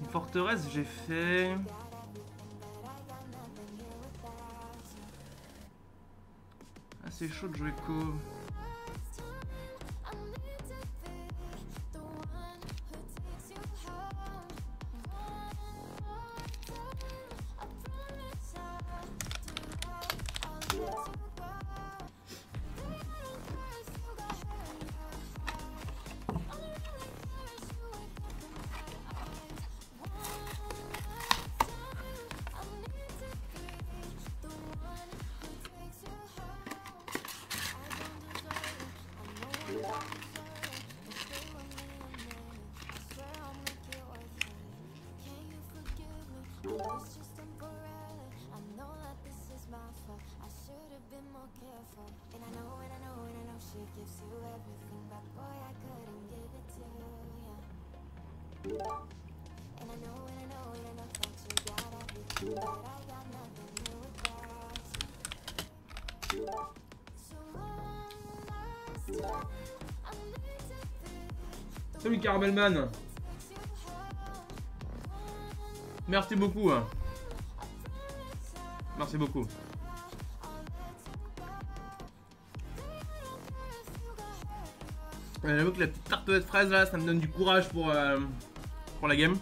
Une forteresse, j'ai fait. Ah, c'est chaud de jouer co. Salut Caramelman. Merci beaucoup. Merci beaucoup. J'avoue que la petite tartelette fraise là, ça me donne du courage pour la game.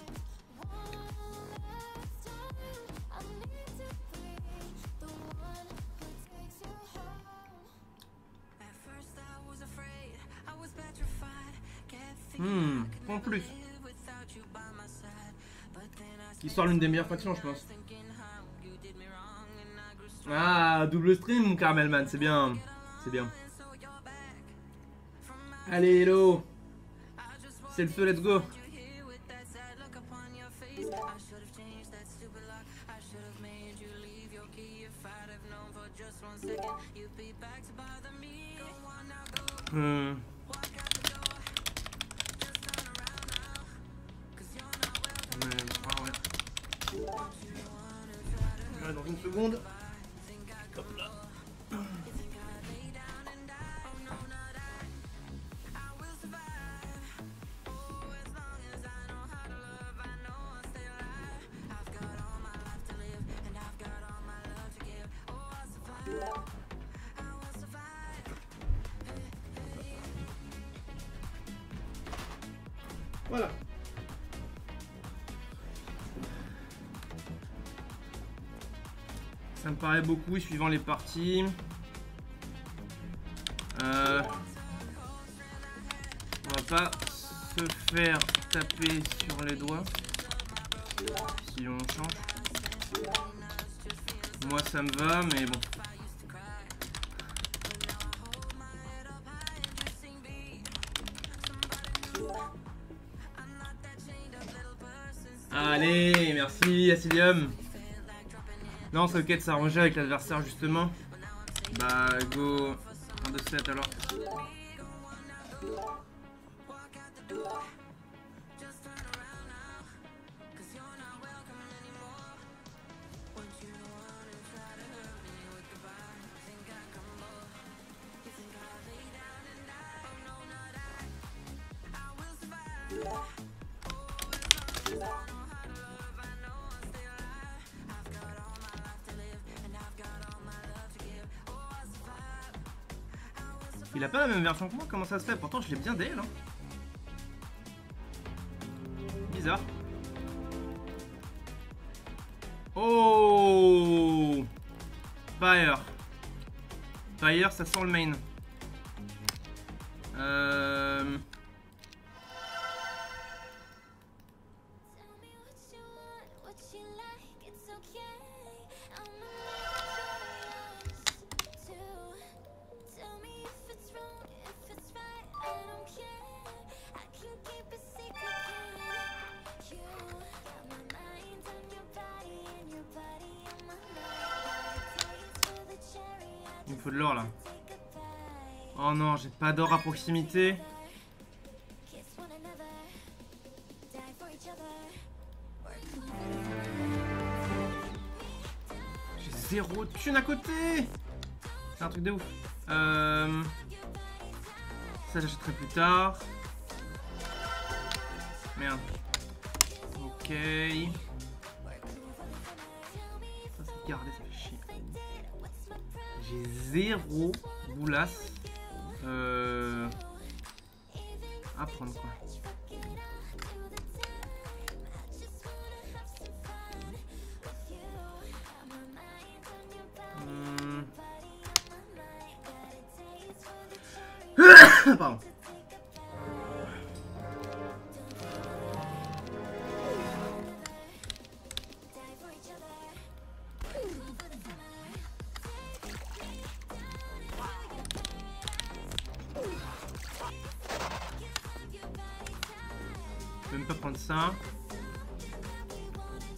En plus. Qui sort l'une des meilleures factions, je pense. Ah, double stream, mon Caramelman, c'est bien. C'est bien. Allez, hello. C'est le feu, let's go. Dans une seconde. Hop là. Voilà. Ça me paraît beaucoup suivant les parties. On va pas se faire taper sur les doigts si on change. Moi ça me va, mais bon. Allez, merci Asilium. Non, c'est ok de s'arranger avec l'adversaire justement. Bah, go 1, 2, 7 alors. Il a pas la même version que moi, comment ça se fait? Pourtant je l'ai bien d'elle. Hein. Bizarre. Oh, Fire. Fire, ça sent le main. Il me faut de l'or là. Oh non, j'ai pas d'or à proximité. zéro thune à côté. C'est un truc de ouf. Ça j'achèterai plus tard. Merde. Ok. Ça c'est gardé, ça fait chier. J'ai zéro boulasse. À prendre quoi. Pardon. Je vais même pas prendre ça.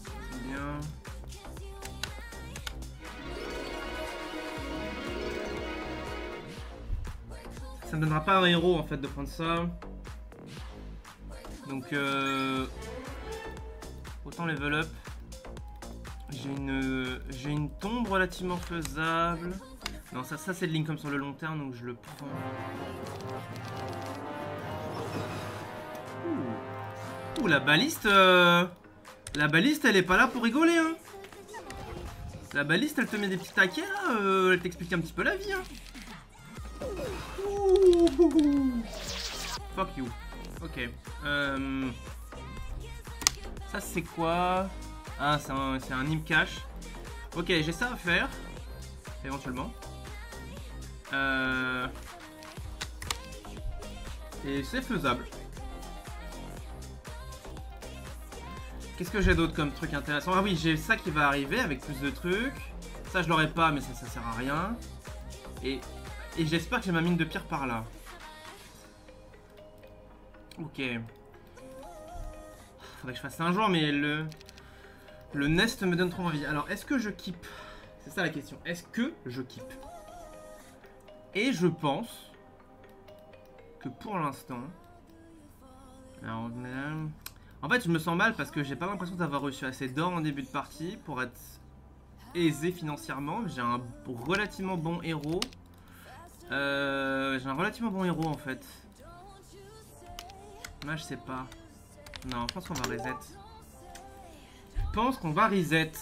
C'est bien. Ça me donnera pas un héros en fait de prendre ça. Donc autant level up. J'ai une tombe relativement faisable. Non, ça c'est de l'income sur le long terme, donc je le prends. Ouh, la baliste elle est pas là pour rigoler hein. La baliste elle te met des petits taquets là, elle t'explique un petit peu la vie hein. Ouh. Fuck you. Ok. Ça c'est quoi? Ah c'est un Nim Cash. Ok, j'ai ça à faire. Éventuellement. Et c'est faisable. Qu'est-ce que j'ai d'autre comme truc intéressant? Ah oui, j'ai ça qui va arriver avec plus de trucs. Ça je l'aurai pas mais ça sert à rien. Et j'espère que j'ai ma mine de pierre par là. Ok. Faudrait que je fasse ça un jour mais le nest me donne trop envie. Alors est-ce que je keep? C'est ça la question. Est-ce que je keep? Et je pense que pour l'instant... Alors, en fait, je me sens mal parce que j'ai pas l'impression d'avoir reçu assez d'or en début de partie pour être aisé financièrement. J'ai un relativement bon héros. J'ai un relativement bon héros en fait. Moi, je sais pas. Non, je pense qu'on va reset. Je pense qu'on va reset.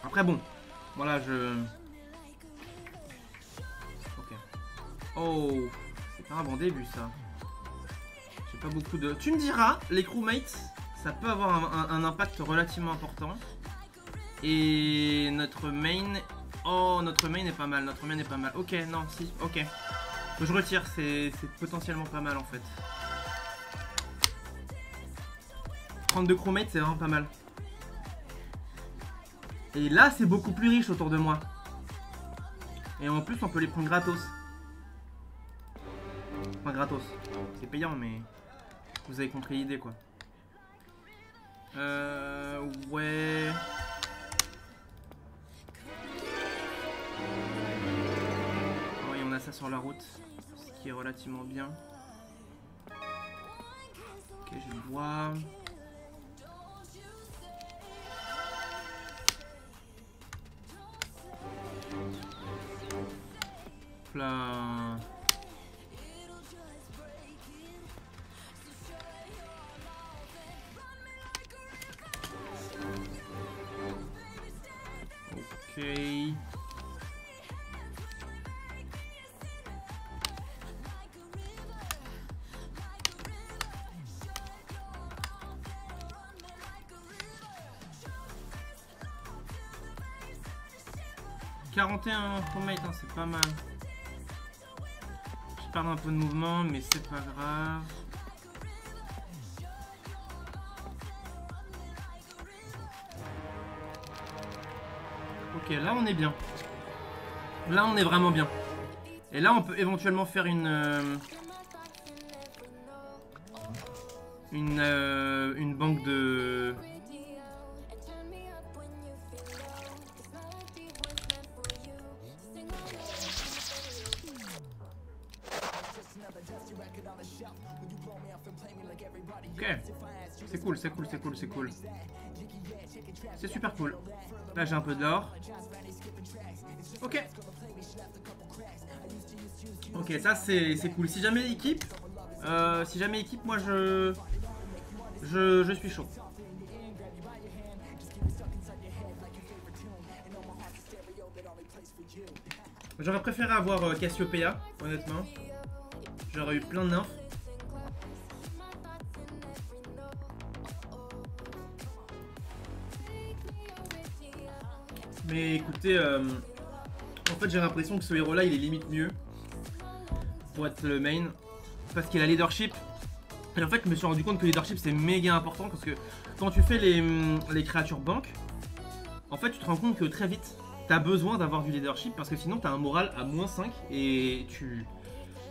Après bon, voilà je... Ok. Oh, c'est pas un bon début ça. J'ai pas beaucoup de... Tu me diras, les crewmates, ça peut avoir un impact relativement important. Et notre main... Oh, notre main est pas mal, notre main est pas mal. Ok, non, si, ok. Je retire, c'est potentiellement pas mal en fait. 32 crewmates, c'est vraiment pas mal. Et là, c'est beaucoup plus riche autour de moi. Et en plus, on peut les prendre gratos. Enfin, gratos. C'est payant, mais... Vous avez compris l'idée, quoi. Ouais... Oui, on a ça sur la route. Ce qui est relativement bien. Ok, je le vois. Là. Ok. « 41 crewmates, hein, c'est pas mal. Je perds un peu de mouvement, mais c'est pas grave. Ok, là on est bien. Là on est vraiment bien. Et là on peut éventuellement faire une banque de... Ok. C'est cool, c'est cool, c'est cool, c'est cool. C'est super cool. Là j'ai un peu d'or. Ok. Ok, ça c'est cool. Si jamais équipe, moi je suis chaud. J'aurais préféré avoir Cassiopeia, honnêtement. J'aurais eu plein de nymphes. Mais écoutez, en fait j'ai l'impression que ce héros là il est limite mieux pour être le main. Parce qu'il a leadership. Et en fait je me suis rendu compte que le leadership c'est méga important. Parce que quand tu fais les créatures banques, en fait tu te rends compte que très vite t'as besoin d'avoir du leadership. Parce que sinon t'as un moral à -5 et tu...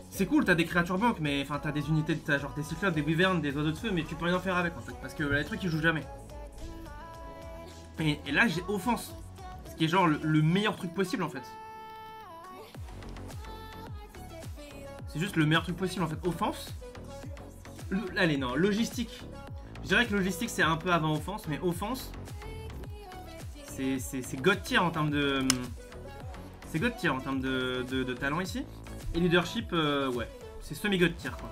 C'est cool, t'as des créatures banques, mais enfin t'as des unités, t'as genre des cyclopes, des wyverns, des oiseaux de feu, mais tu peux rien faire avec en fait. Parce que les trucs ils jouent jamais. Et là j'ai offense. Ce qui est genre le meilleur truc possible en fait. C'est juste le meilleur truc possible en fait. Offense. Allez non, logistique. Je dirais que logistique c'est un peu avant offense, mais offense c'est god tier en termes de... C'est god tier en termes de talent ici. Et leadership, ouais, c'est semi-god tier quoi.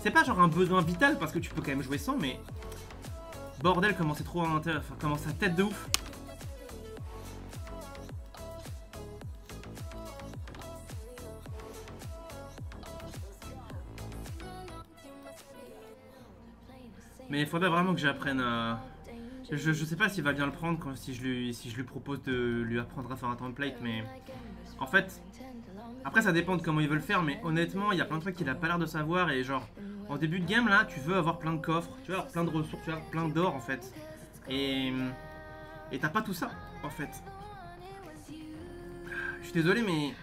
C'est pas genre un besoin vital parce que tu peux quand même jouer sans, mais... Bordel, comment c'est trop intéressant, enfin, comment ça tête de ouf. Mais il faudrait vraiment que j'apprenne à... Je sais pas s'il va bien le prendre quand, si je lui propose de lui apprendre à faire un template, mais... En fait... Après ça dépend de comment il veut le faire, mais honnêtement il y a plein de trucs qu'il a pas l'air de savoir. Et genre, en début de game là, tu veux avoir plein de coffres, tu veux avoir plein de ressources, tu veux avoir plein d'or en fait. Et t'as pas tout ça en fait. Je suis désolé, mais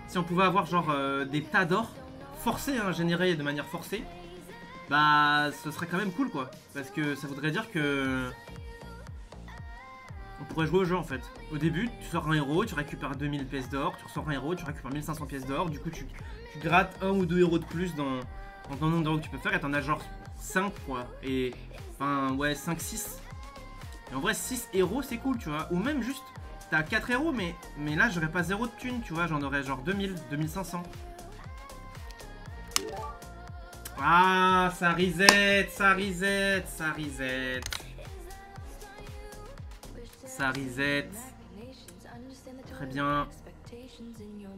si on pouvait avoir genre des tas d'or forcés, hein, générés de manière forcée, bah ce serait quand même cool quoi. Parce que ça voudrait dire que on pourrait jouer au jeu en fait. Au début, tu sors un héros, tu récupères 2000 pièces d'or, tu ressors un héros, tu récupères 1500 pièces d'or, du coup tu grattes 1 ou 2 héros de plus dans ton nombre d'héros que tu peux faire et t'en as genre 5 quoi. Et enfin ouais 5-6. Et en vrai 6 héros c'est cool tu vois. Ou même juste t'as 4 héros mais là j'aurais pas 0 de thunes tu vois, j'en aurais genre 2000, 2500. Ah ça reset, ça reset, ça reset. Ça reset. Très bien.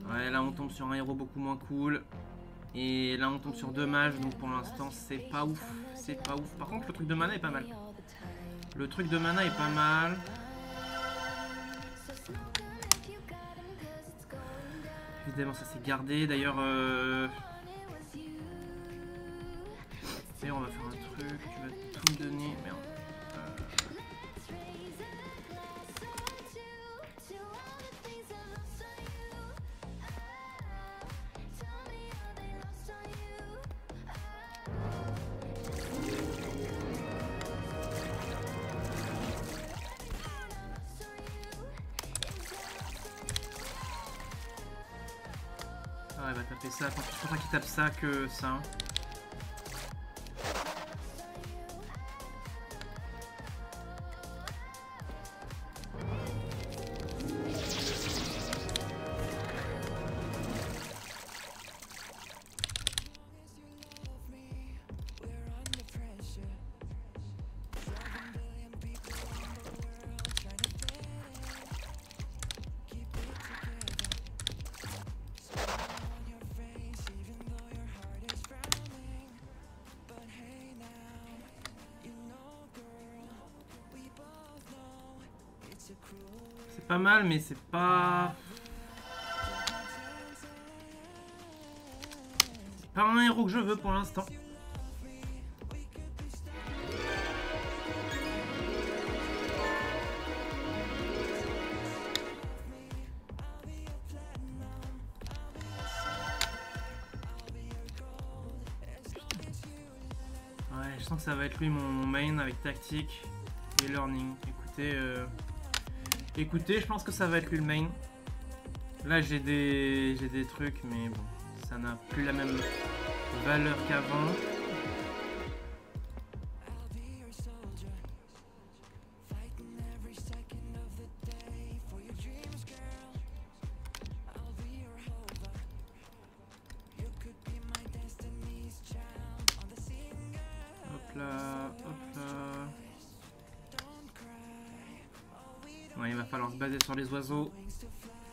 Ouais, là on tombe sur un héros beaucoup moins cool. Et là on tombe sur 2 mages, donc pour l'instant c'est pas ouf. C'est pas ouf. Par contre le truc de mana est pas mal. Le truc de mana est pas mal. Évidemment ça s'est gardé. D'ailleurs on va faire un truc. Tu vas tout me donner. Merde. Ah, il va taper ça. Attends, je préfère qu'il tape ça que ça. C'est pas mal, mais c'est pas... C'est pas un héros que je veux pour l'instant. Ouais, je sens que ça va être lui mon main avec tactique et learning. Écoutez, je pense que ça va être lui le main. Là j'ai des trucs, mais bon, ça n'a plus la même valeur qu'avant. Hop là, hop là. Ouais, il va falloir se baser sur les oiseaux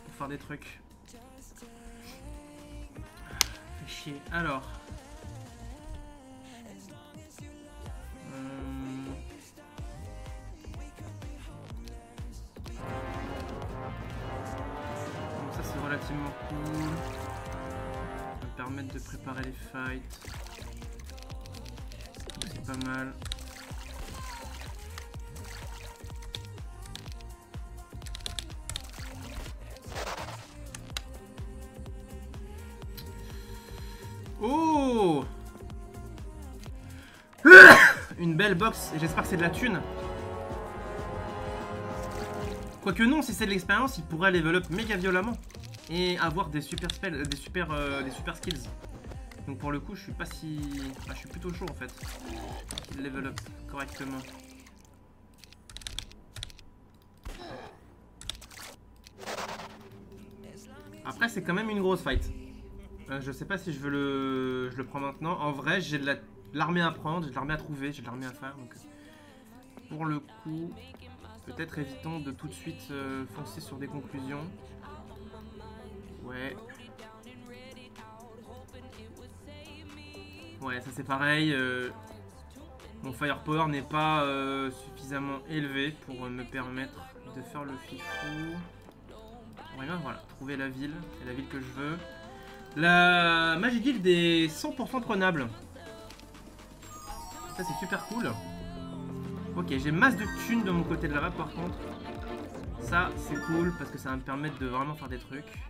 pour faire des trucs. Fait chier. Alors. Donc ça c'est relativement cool. Ça va me permettre de préparer les fights. C'est pas mal. Oh! Une belle box, et j'espère que c'est de la thune. Quoique non, si c'est de l'expérience, il pourrait level up méga violemment. Et avoir des super spells, des super skills. Donc pour le coup, je suis pas si... Ah, je suis plutôt chaud en fait. Qu'il level up correctement. Après, c'est quand même une grosse fight. Je sais pas si je le prends maintenant. En vrai, j'ai de l'armée à prendre, j'ai de l'armée à trouver, j'ai de l'armée à faire. Donc, pour le coup, peut-être évitons de tout de suite foncer sur des conclusions. Ouais. Ouais, ça c'est pareil. Mon firepower n'est pas suffisamment élevé pour me permettre de faire le fifou. Ouais, ben voilà, trouver la ville. C'est la ville que je veux. La Magic Guild est 100% prenable. Ça c'est super cool. Ok, j'ai masse de thunes de mon côté de la map par contre. Ça c'est cool parce que ça va me permettre de vraiment faire des trucs.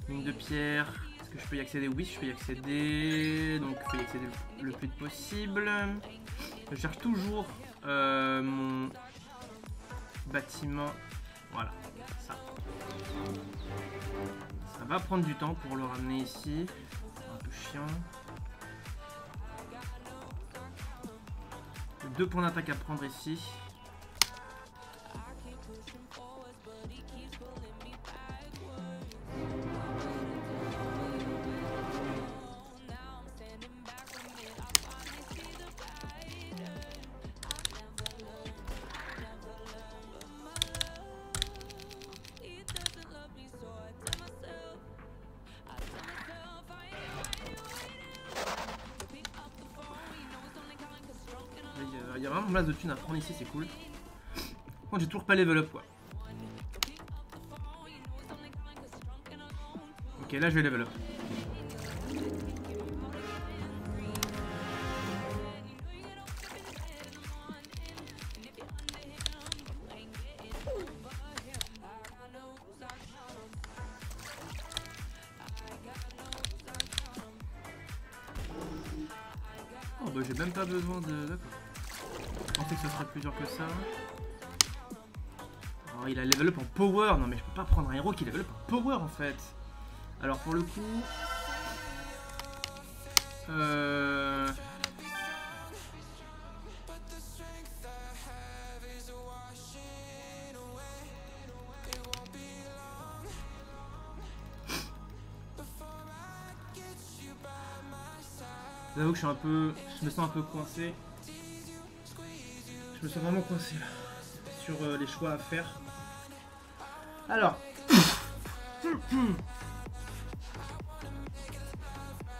Mine de pierre. Est-ce que je peux y accéder? Oui, je peux y accéder. Donc il faut y accéder le plus vite possible. Je cherche toujours mon bâtiment. Voilà, ça. Ça va prendre du temps pour le ramener ici. C'est un peu chiant. 2 points d'attaque à prendre ici. Il y a vraiment masse de thunes à prendre ici, c'est cool. Par contre, j'ai toujours pas level up quoi. Ok, là je vais level up. Oh bah j'ai même pas besoin de... D'accord. Je pensais que ce serait plus dur que ça. Oh, il a level up en power. Non mais je peux pas prendre un héros qui level up en power en fait. Alors pour le coup... J'avoue que je suis un peu... Je me sens un peu coincé. Je me sens vraiment coincé là. Sur les choix à faire. Alors.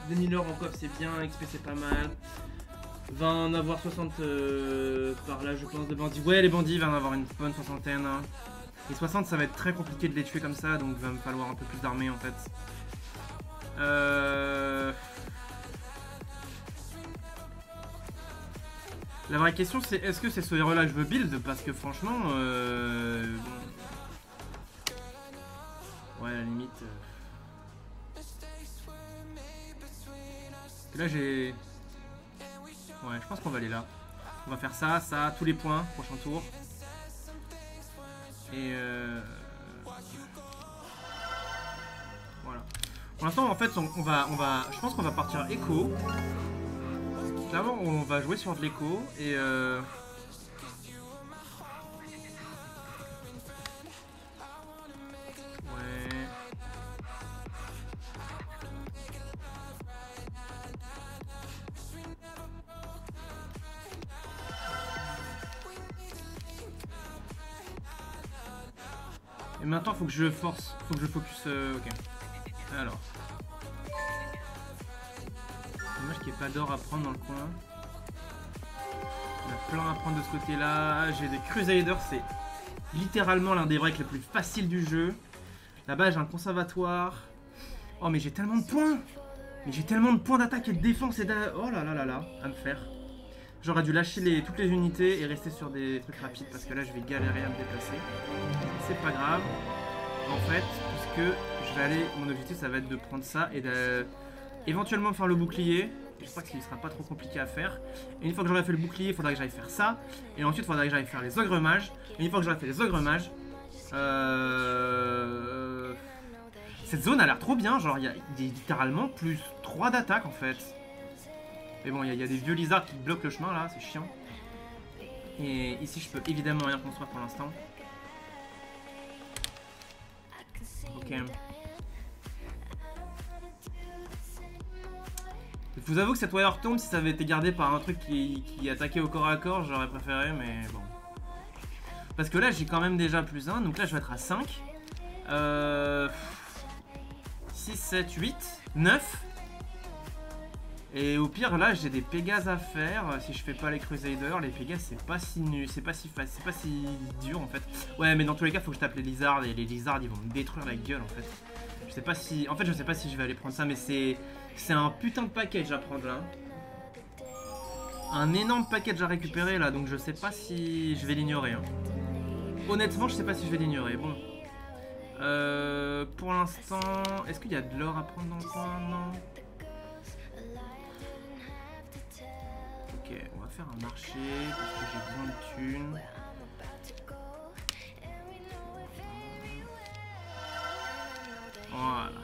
Des 1000 heures en coffre c'est bien, XP c'est pas mal. Va en avoir 60 par là je pense de bandits. Ouais les bandits il va en avoir une bonne soixantaine. Hein. Les 60 ça va être très compliqué de les tuer comme ça donc il va me falloir un peu plus d'armée en fait. La vraie question c'est est-ce que c'est ce héros là que je veux build parce que franchement bon... Ouais à la limite là j'ai... Ouais je pense qu'on va aller là. On va faire ça, ça, tous les points, prochain tour. Et voilà. Pour l'instant, en fait, je pense qu'on va partir écho. Clairement, on va jouer sur de l'écho et ouais. Et maintenant, faut que je force, faut que je focus. Ok. Alors. Dommage qu'il n'y ait pas d'or à prendre dans le coin. Il y a plein à prendre de ce côté-là. J'ai des Crusaders, c'est littéralement l'un des breaks les plus faciles du jeu. Là-bas, j'ai un conservatoire. Oh, mais j'ai tellement de points! Mais j'ai tellement de points d'attaque et de défense et oh là là là là, à me faire. J'aurais dû lâcher toutes les unités et rester sur des trucs rapides parce que là, je vais galérer à me déplacer. C'est pas grave. En fait, puisque je vais aller... Mon objectif, ça va être de prendre ça et de... éventuellement faire le bouclier. J'espère qu'il ne sera pas trop compliqué à faire. Et une fois que j'aurai fait le bouclier, il faudra que j'aille faire ça. Et ensuite, il faudra que j'aille faire les ogres mages. Et une fois que j'aurai fait les ogres mages... Cette zone a l'air trop bien. Genre, il y a littéralement plus 3 d'attaque en fait. Mais bon, il y a des vieux lizards qui bloquent le chemin là, c'est chiant. Et ici, je peux évidemment rien construire pour l'instant. Ok. Je vous avoue que cette Wire Tomb, si ça avait été gardé par un truc qui attaquait au corps à corps, j'aurais préféré, mais bon. Parce que là, j'ai quand même déjà plus 1, donc là, je vais être à 5. 6, 7, 8, 9. Et au pire, là, j'ai des Pégases à faire. Si je fais pas les Crusaders, les Pégases, c'est pas si nul, c'est pas si facile, c'est pas si dur en fait. Ouais, mais dans tous les cas, faut que je tape les lizards et les lizards, ils vont me détruire la gueule en fait. Je sais pas si, en fait, je sais pas si je vais aller prendre ça, mais c'est un putain de package à prendre là. Un énorme package à récupérer là, donc je sais pas si je vais l'ignorer. Hein. Honnêtement, je sais pas si je vais l'ignorer. Bon. Pour l'instant, est-ce qu'il y a de l'or à prendre dans le coin? Non. Ok, on va faire un marché parce que j'ai besoin de thunes. Voilà.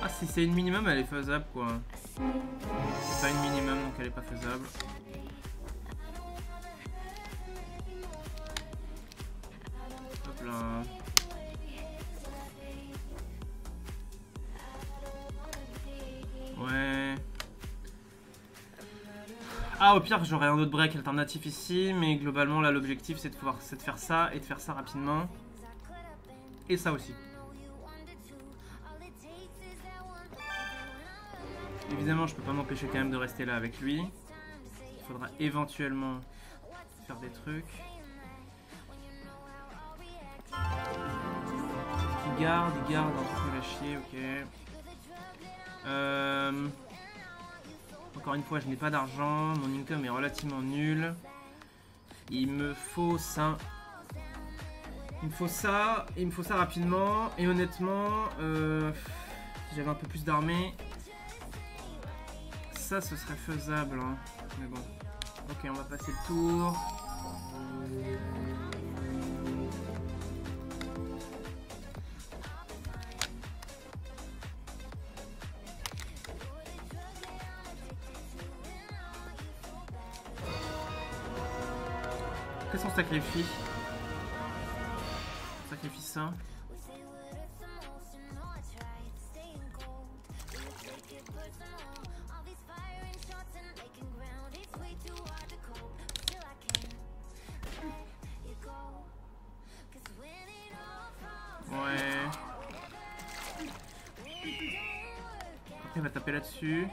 Ah, si c'est une minimum, elle est faisable quoi. C'est pas une minimum donc elle est pas faisable. Hop là. Ouais. Ah, au pire, j'aurais un autre break alternatif ici, mais globalement, là, l'objectif, c'est de faire ça et de faire ça rapidement. Et ça aussi. Évidemment, je peux pas m'empêcher quand même de rester là avec lui. Il faudra éventuellement faire des trucs. Il garde un peu la chier, ok. Encore une fois, je n'ai pas d'argent, mon income est relativement nul. Il me faut ça. Il me faut ça, et il me faut ça rapidement. Et honnêtement, si j'avais un peu plus d'armée, ça ce serait faisable. Hein. Mais bon. Ok, on va passer le tour. Qu'est-ce qu'on sacrifie? On sacrifie ça. Ouais. Après, il va taper là-dessus.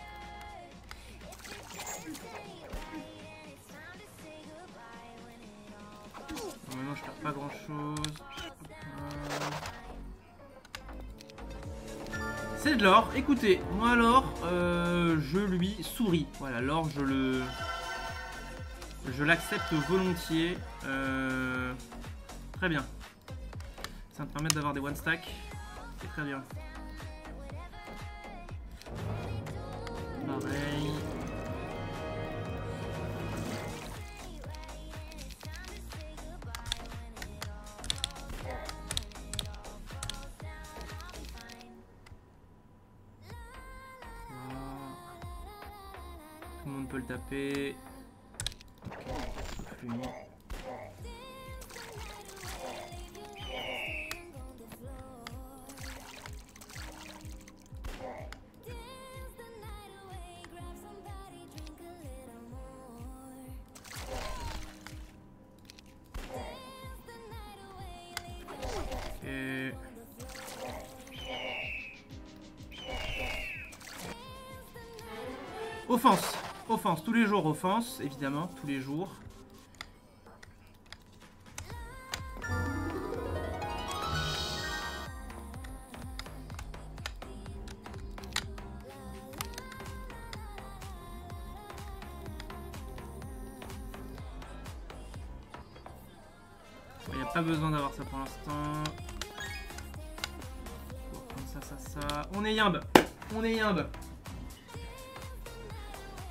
Maintenant, je perds pas grand-chose. C'est de l'or. Écoutez, moi l'or, je lui souris. Voilà, l'or, je Je l'accepte volontiers. Très bien. Ça va me permettre d'avoir des one stack. C'est très bien. Pareil. Tout le monde peut le taper. Okay. Offense, offense, tous les jours offense, évidemment, tous les jours. Il n'y a pas besoin d'avoir ça pour l'instant. Ça. On est yimbe, on est yimbe.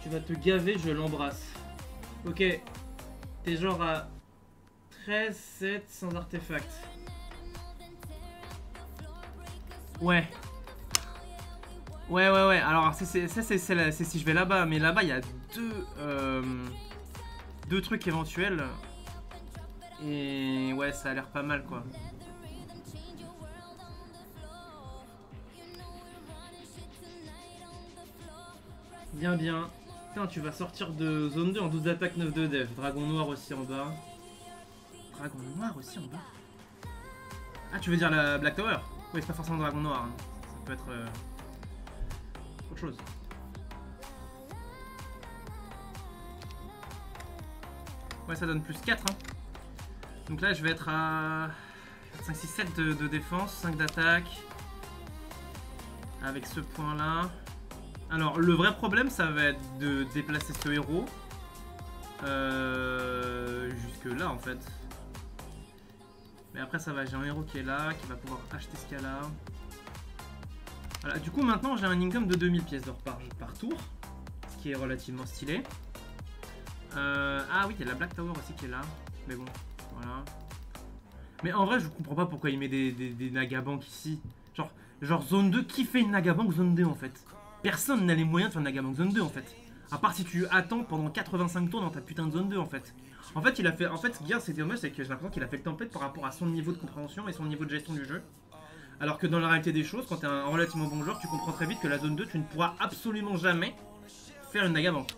Tu vas te gaver, je l'embrasse. Ok. T'es genre à 13, 7 sans artefact. Ouais. Ouais. Alors, c'est si je vais là-bas. Mais là-bas, il y a deux trucs éventuels. Et ouais, ça a l'air pas mal, quoi. Bien. Putain, tu vas sortir de zone 2 en 12 attaques, 9 de dev. Dragon noir aussi en bas. Dragon noir aussi en bas. Ah, tu veux dire la Black Tower? Oui, c'est pas forcément dragon noir. Hein. Ça peut être autre chose. Ouais, ça donne plus 4. Hein. Donc là, je vais être à 5, 6, 7 de défense, 5 d'attaque. Avec ce point-là. Alors, le vrai problème, ça va être de déplacer ce héros jusque là, en fait. Mais après, ça va. J'ai un héros qui est là, qui va pouvoir acheter ce qu'il y a là. Voilà, du coup, maintenant, j'ai un income de 2000 pièces d'or par tour, ce qui est relativement stylé. Ah oui, il y a la Black Tower aussi qui est là. Mais bon, voilà. Mais en vrai, je comprends pas pourquoi il met des Nagabank ici. Genre zone 2, qui fait une Nagabank zone 2, en fait? Personne n'a les moyens de faire une Nagabank zone 2 en fait. À part si tu attends pendant 85 tours dans ta putain de zone 2 en fait. En fait, Gear, c'était dommage, c'est que j'ai l'impression qu'il a fait le template par rapport à son niveau de compréhension et son niveau de gestion du jeu. Alors que dans la réalité des choses, quand t'es un relativement bon joueur, tu comprends très vite que la zone 2, tu ne pourras absolument jamais faire une Nagabank.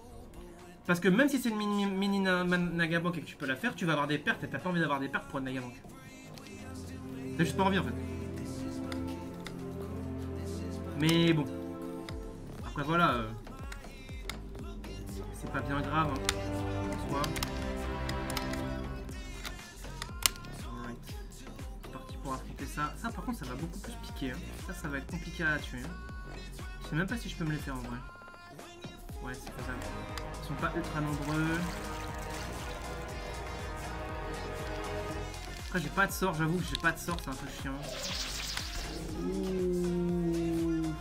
Parce que même si c'est une mini Nagabank et que tu peux la faire, tu vas avoir des pertes et t'as pas envie d'avoir des pertes pour une Nagabank. T'as juste pas envie en fait. Mais bon. Après voilà, c'est pas bien grave, hein, en soi. Alright. C'est parti pour affronter ça. Ça par contre ça va beaucoup plus piquer, hein. Ça va être compliqué à tuer. Hein. Je sais même pas si je peux me les faire en vrai. Ouais, c'est faisable. Ils sont pas ultra nombreux. Après j'ai pas de sort, j'avoue que j'ai pas de sort, c'est un peu chiant. Ouh.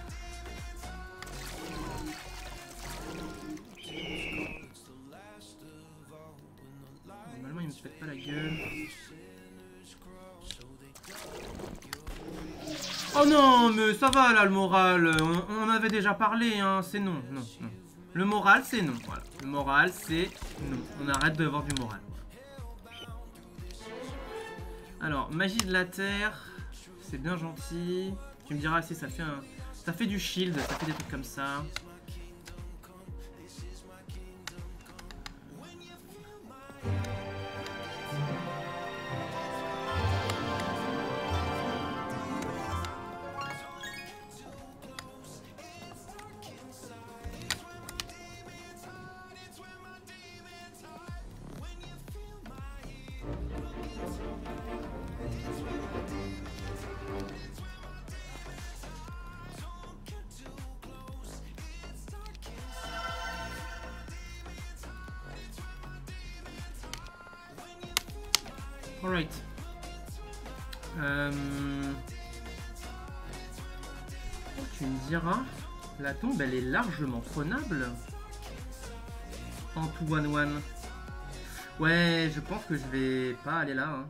Normalement il me pète pas la gueule. Oh non, mais ça va là le moral, on en avait déjà parlé, hein, c'est non. Le moral c'est non, voilà. Le moral c'est non, on arrête d'avoir du moral. Alors, magie de la terre, c'est bien gentil. Tu me diras si ça fait du shield, ça fait des trucs comme ça. Alright. Tu me diras, la tombe elle est largement prenable en 2-1-1. Ouais, je pense que je vais pas aller là. Hein.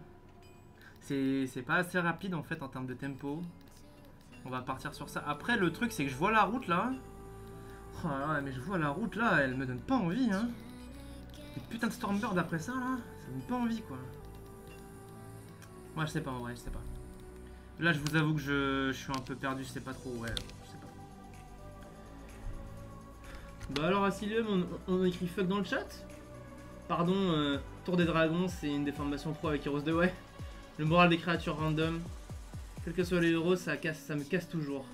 C'est pas assez rapide en fait en termes de tempo. On va partir sur ça. Après, le truc c'est que je vois la route là. Oh là là, mais je vois la route là, elle me donne pas envie. Hein. Des putains de Stormbird après ça là, ça donne pas envie quoi. Moi je sais pas en vrai, je sais pas. Là je vous avoue que je suis un peu perdu, je sais pas trop, ouais, je sais pas. Bah alors Asilium, on écrit fuck dans le chat. Pardon, Tour des Dragons, c'est une des formations pro avec Heroes 2, ouais. Le moral des créatures random. Quels que soient les héros, ça me casse toujours.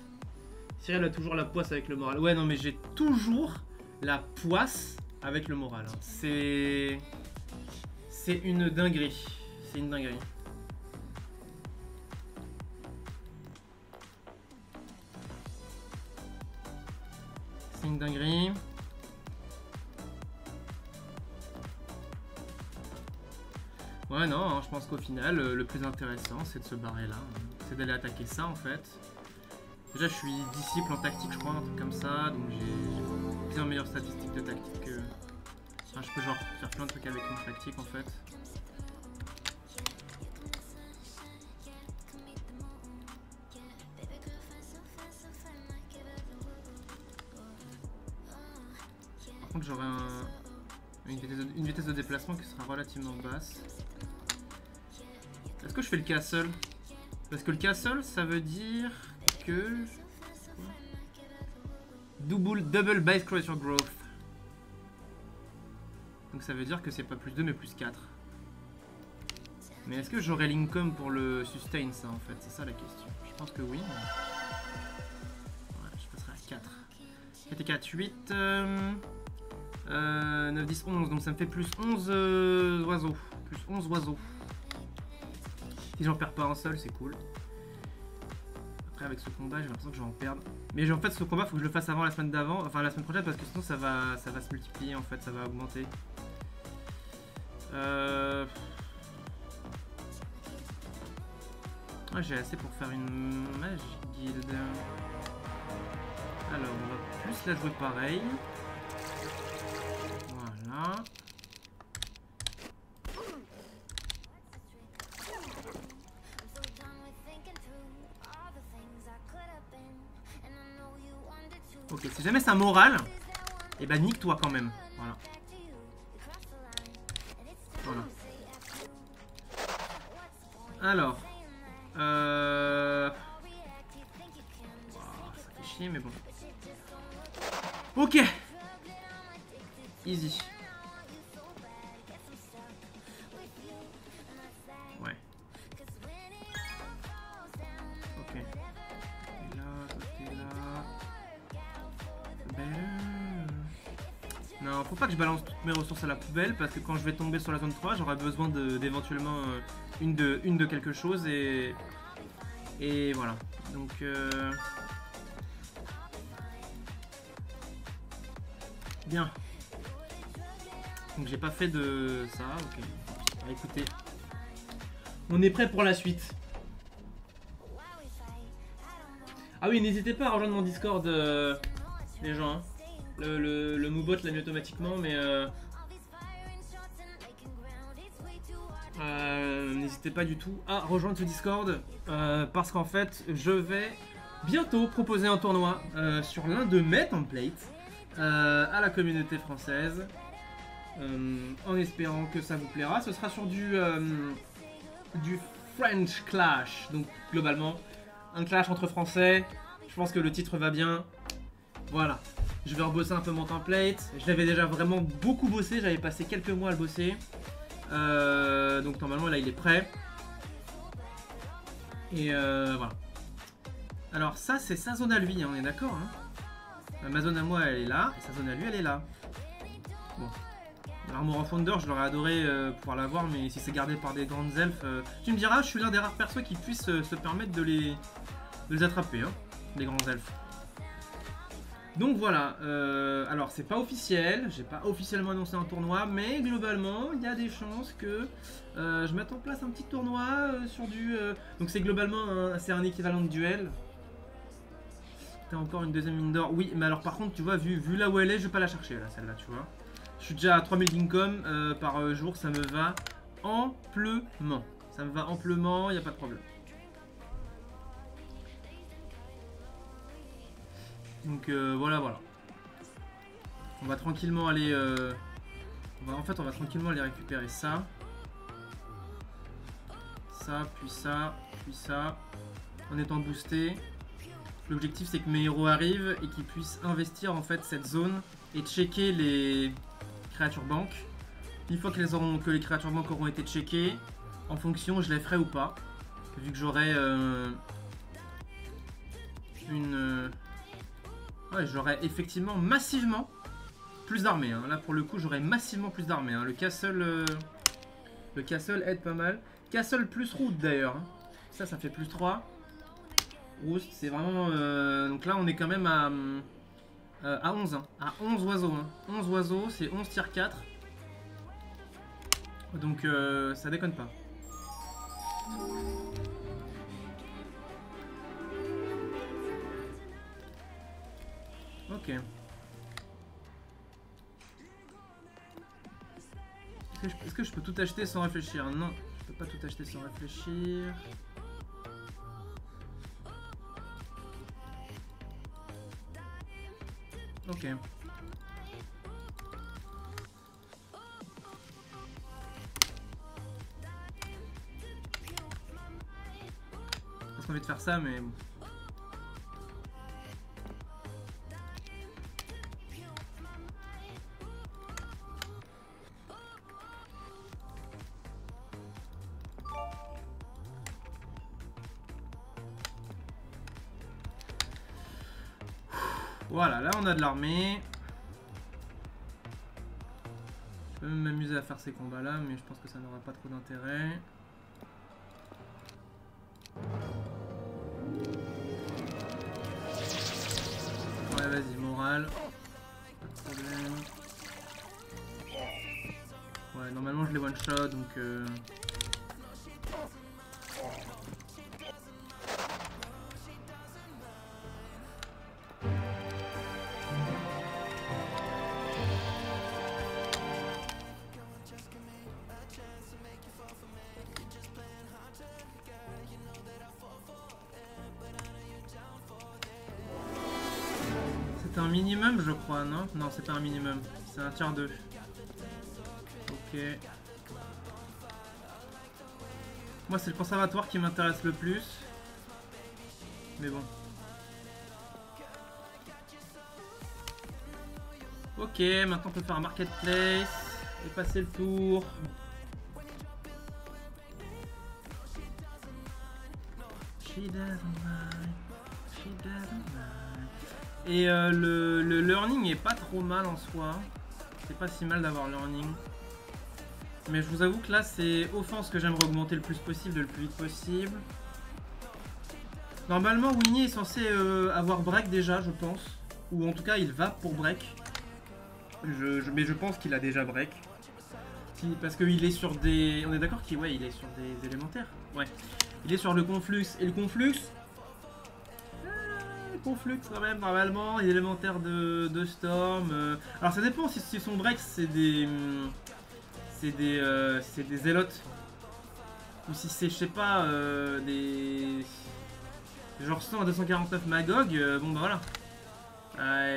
Cyril a toujours la poisse avec le moral. Ouais non mais j'ai toujours la poisse avec le moral. Hein. C'est une dinguerie. C'est une dinguerie. C'est une dinguerie. Ouais non, hein, je pense qu'au final, le plus intéressant c'est de se barrer là. Hein. C'est d'aller attaquer ça en fait. Déjà je suis disciple en tactique je crois, un truc comme ça. Donc j'ai bien meilleures statistiques de tactique que... Enfin, je peux genre faire plein de trucs avec une tactique en fait. Par contre j'aurai une vitesse de déplacement qui sera relativement basse. Est-ce que je fais le castle? Parce que le castle ça veut dire que... Double base creature growth. Donc ça veut dire que c'est pas plus 2 mais plus 4. Mais est-ce que j'aurai l'income pour le sustain ça en fait? C'est ça la question. Je pense que oui. Mais... Ouais, je passerai à 4. 4 et 4, 8. 9, 10, 11. Donc ça me fait plus 11 oiseaux. Plus 11 oiseaux. Si j'en perds pas un seul, c'est cool. Après avec ce combat, j'ai l'impression que je vais en perdre. Mais en fait ce combat, faut que je le fasse avant la semaine d'avant. Enfin la semaine prochaine parce que sinon ça va se multiplier en fait, ça va augmenter. Ah, j'ai assez pour faire une Mage Guild. Alors on va plus la jouer pareil. Voilà. Ok, si jamais c'est un moral, et bah nique-toi quand même. Voilà. Voilà. Alors. Wow, ça fait chier, mais bon. Ok. Easy. Ouais. Ok. Et là, côté là. Non, faut pas que je balance toutes mes ressources à la poubelle parce que quand je vais tomber sur la zone 3, j'aurai besoin d'éventuellement une de quelque chose et voilà. Donc bien. Donc j'ai pas fait de ça, ok. Bah, écoutez, on est prêt pour la suite. Ah oui, n'hésitez pas à rejoindre mon Discord, les gens. Hein. Le Moobot l'a mis automatiquement, mais n'hésitez pas du tout à rejoindre ce Discord parce qu'en fait, je vais bientôt proposer un tournoi sur l'un de mes templates à la communauté française. En espérant que ça vous plaira. Ce sera sur du French Clash. Donc globalement, un clash entre français. Je pense que le titre va bien. Voilà. Je vais rebosser un peu mon template. Je l'avais déjà vraiment beaucoup bossé. J'avais passé quelques mois à le bosser. Donc normalement là il est prêt. Et voilà. Alors ça c'est sa zone à lui, hein, on est d'accord hein. Ma zone à moi elle est là. Et sa zone à lui elle est là. Bon. L'armor of Wonder, je l'aurais adoré pouvoir l'avoir, mais si c'est gardé par des grandes elfes... Tu me diras, je suis l'un des rares persos qui puissent se permettre de les attraper, hein, les grands elfes. Donc voilà, alors c'est pas officiel, j'ai pas officiellement annoncé un tournoi, mais globalement il y a des chances que je mette en place un petit tournoi sur du... donc c'est globalement c'est un équivalent de duel. T'as encore une deuxième mine d'or, oui, mais alors par contre tu vois, vu là où elle est, je vais pas la chercher là, celle-là, tu vois. Je suis déjà à 3000 income par jour, ça me va amplement. Ça me va amplement, y a pas de problème. Donc voilà. On va tranquillement aller... en fait, on va tranquillement aller récupérer ça. Ça, puis ça, puis ça. En étant boosté. L'objectif, c'est que mes héros arrivent et qu'ils puissent investir en fait cette zone et checker les créatures banques. Une fois que les créatures banques auront été checkées, en fonction, je les ferai ou pas. Vu que j'aurai ouais, j'aurai effectivement massivement plus d'armées. Hein. Là, pour le coup, j'aurai massivement plus d'armées. Hein. Le castle aide pas mal. Castle plus route d'ailleurs. Hein. Ça fait plus 3. Roost, c'est vraiment... donc là, on est quand même à 11. Hein. À 11 oiseaux. Hein. 11 oiseaux, c'est 11 tier 4. Donc, ça déconne pas. Ok. Est-ce que je peux tout acheter sans réfléchir? Non, je peux pas tout acheter sans réfléchir. Ok. J'ai envie de faire ça, mais... Voilà, là on a de l'armée. Je peux même m'amuser à faire ces combats là, mais je pense que ça n'aura pas trop d'intérêt. Ouais, vas-y, morale. Pas de problème. Ouais, normalement je les one shot donc... C'est un minimum, je crois, non? Non, c'est pas un minimum. C'est un tiers 2. Ok. Moi, c'est le conservatoire qui m'intéresse le plus. Mais bon. Ok, maintenant on peut faire un marketplace et passer le tour. Et le learning est pas trop mal en soi. C'est pas si mal d'avoir learning. Mais je vous avoue que là c'est offense que j'aimerais augmenter le plus possible, le plus vite possible. Normalement Winnie est censé avoir break déjà, je pense. Ou en tout cas il va pour break. Mais je pense qu'il a déjà break. Parce qu'il est sur des... On est d'accord qu'il il est sur des élémentaires. Ouais. Il est sur le conflux. Et le conflux... conflux quand même, normalement. Les élémentaires de Storm. Alors ça dépend si son break c'est des... C'est des zélotes. Ou si c'est, je sais pas, des... Genre 100 à 249 Magog. Bon bah voilà.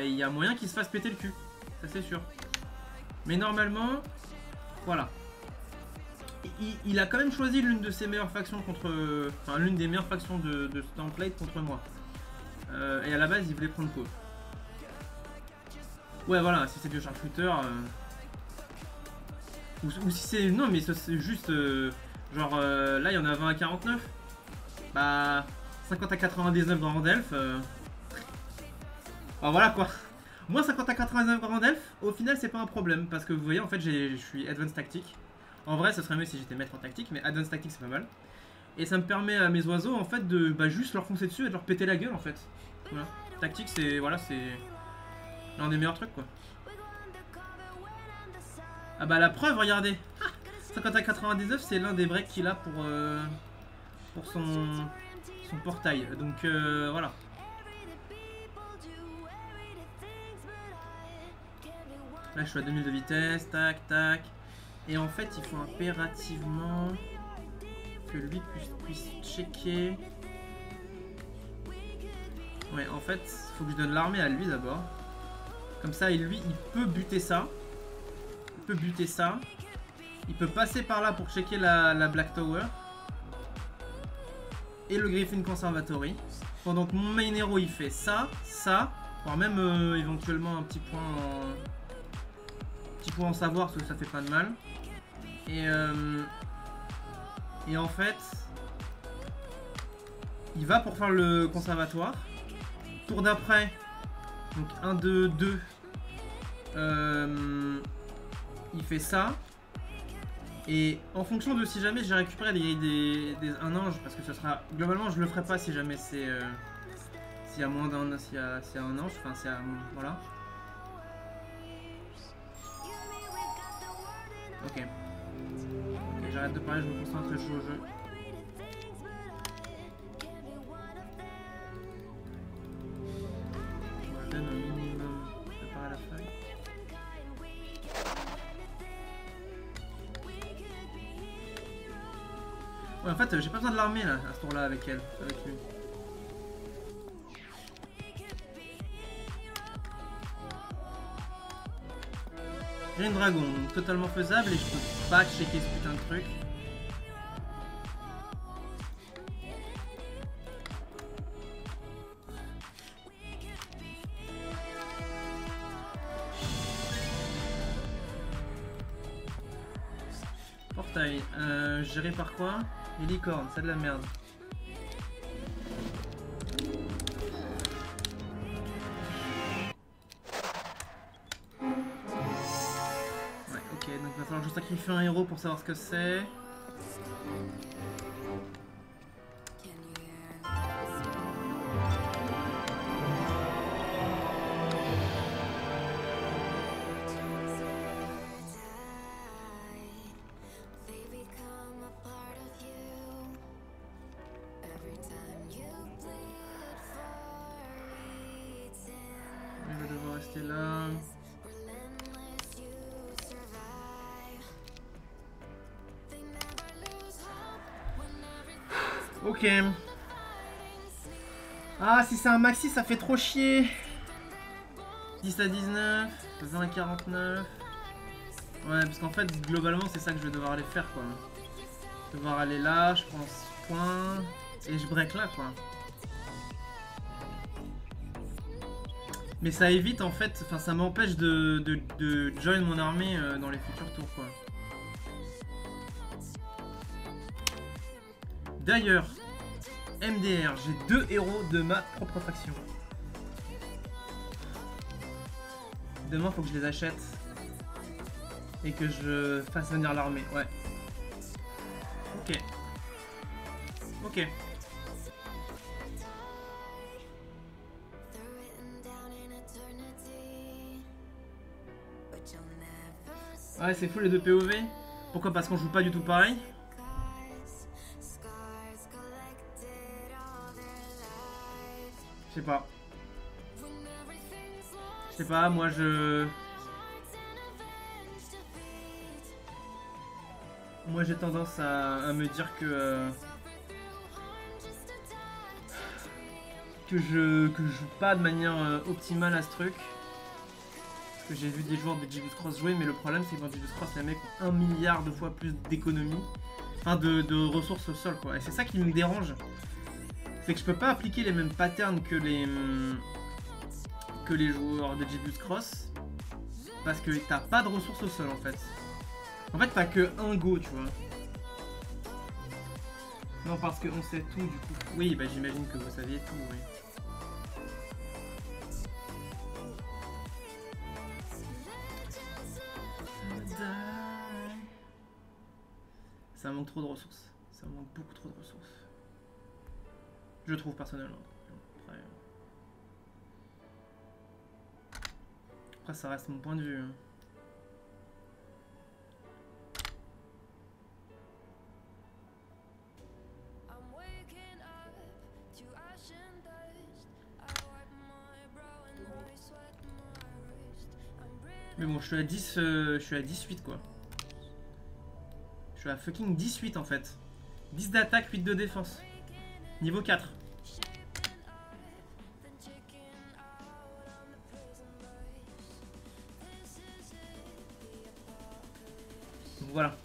Il y a moyen qu'il se fasse péter le cul. Ça c'est sûr. Mais normalement... Voilà. Il a quand même choisi l'une de ses meilleures factions contre... Enfin, l'une des meilleures factions de Stormplate contre moi. Et à la base, il voulait prendre quoi? Ouais, voilà, si c'est du sharpshooter... Ou si c'est... Non, mais c'est juste... genre, là, il y en a 20 à 49. Bah... 50 à 99 dans Randelf. Bah voilà, quoi. Moi, 50 à 99 Grand Elf, au final, c'est pas un problème. Parce que vous voyez, en fait, je suis Advanced Tactique. En vrai, ce serait mieux si j'étais maître en tactique, mais Advanced Tactique, c'est pas mal. Et ça me permet à mes oiseaux, en fait, de juste leur foncer dessus et de leur péter la gueule, en fait. Voilà. Tactique, c'est... Voilà, L'un des meilleurs trucs quoi. Ah bah la preuve, regardez. 50 à 99, c'est l'un des breaks qu'il a pour son portail. Donc voilà. Là je suis à 2000 de vitesse, tac tac. Et en fait il faut impérativement que lui puisse checker. Ouais, en fait il faut que je donne l'armée à lui d'abord. Comme ça, lui il peut buter ça. Il peut buter ça. Il peut passer par là pour checker la Black Tower. Et le Griffin Conservatory. Pendant que mon main hero il fait ça, ça. Voire même éventuellement un petit point en savoir, parce que ça fait pas de mal. Et en fait, il va pour faire le conservatoire. Tour d'après, donc 1, 2, 2. Il fait ça. Et en fonction de si jamais j'ai récupéré un ange, parce que ce sera. Globalement, je le ferai pas si jamais c'est. S'il y a moins d'un. S'il y a un ange, enfin, s'il y a. Voilà. Ok. Ok, j'arrête de parler, je me concentre et je joue au jeu. Je donne un minimum préparer la feuille. Ouais, en fait, j'ai pas besoin de l'armée là, à ce tour là avec lui. J'ai une dragon, donc totalement faisable et je peux pas checker ce putain de truc. Portail, géré par quoi? Les licornes, c'est de la merde. Ouais, ok, donc il va falloir que je sacrifie un héros pour savoir ce que c'est. Là. Ok. Ah, si c'est un maxi, ça fait trop chier. 10 à 19, 20 à 49. Ouais, parce qu'en fait, globalement, c'est ça que je vais devoir aller faire, quoi. Je vais devoir aller là, je prends ce point, et je break là, quoi. Mais ça évite en fait, enfin ça m'empêche de join mon armée dans les futurs tours quoi. D'ailleurs, MDR, j'ai 2 héros de ma propre faction. Demain faut que je les achète et que je fasse venir l'armée, ouais. Ok. Ok. Ouais, c'est fou les deux POV. Pourquoi? Parce qu'on joue pas du tout pareil. Je sais pas. Je sais pas, moi j'ai tendance à me dire que je joue pas de manière optimale à ce truc. J'ai vu des joueurs de Jesus Cross jouer, mais le problème c'est que dans Jesus Cross les mecs ont 1 milliard de fois plus d'économies, enfin de ressources au sol quoi. Et c'est ça qui me dérange, c'est que je peux pas appliquer les mêmes patterns que les joueurs de Jesus Cross, parce que t'as pas de ressources au sol en fait. En fait t'as que un go tu vois. Non parce qu'on sait tout du coup. Oui bah j'imagine que vous saviez tout oui. Ça manque trop de ressources. Ça manque beaucoup trop de ressources. Je trouve personnellement. Après... Après, ça reste mon point de vue. Mais bon, je suis à 10, je suis à 18 quoi. Je suis à fucking 18 en fait. 10 d'attaque, 8 de défense. Niveau 4. Donc voilà.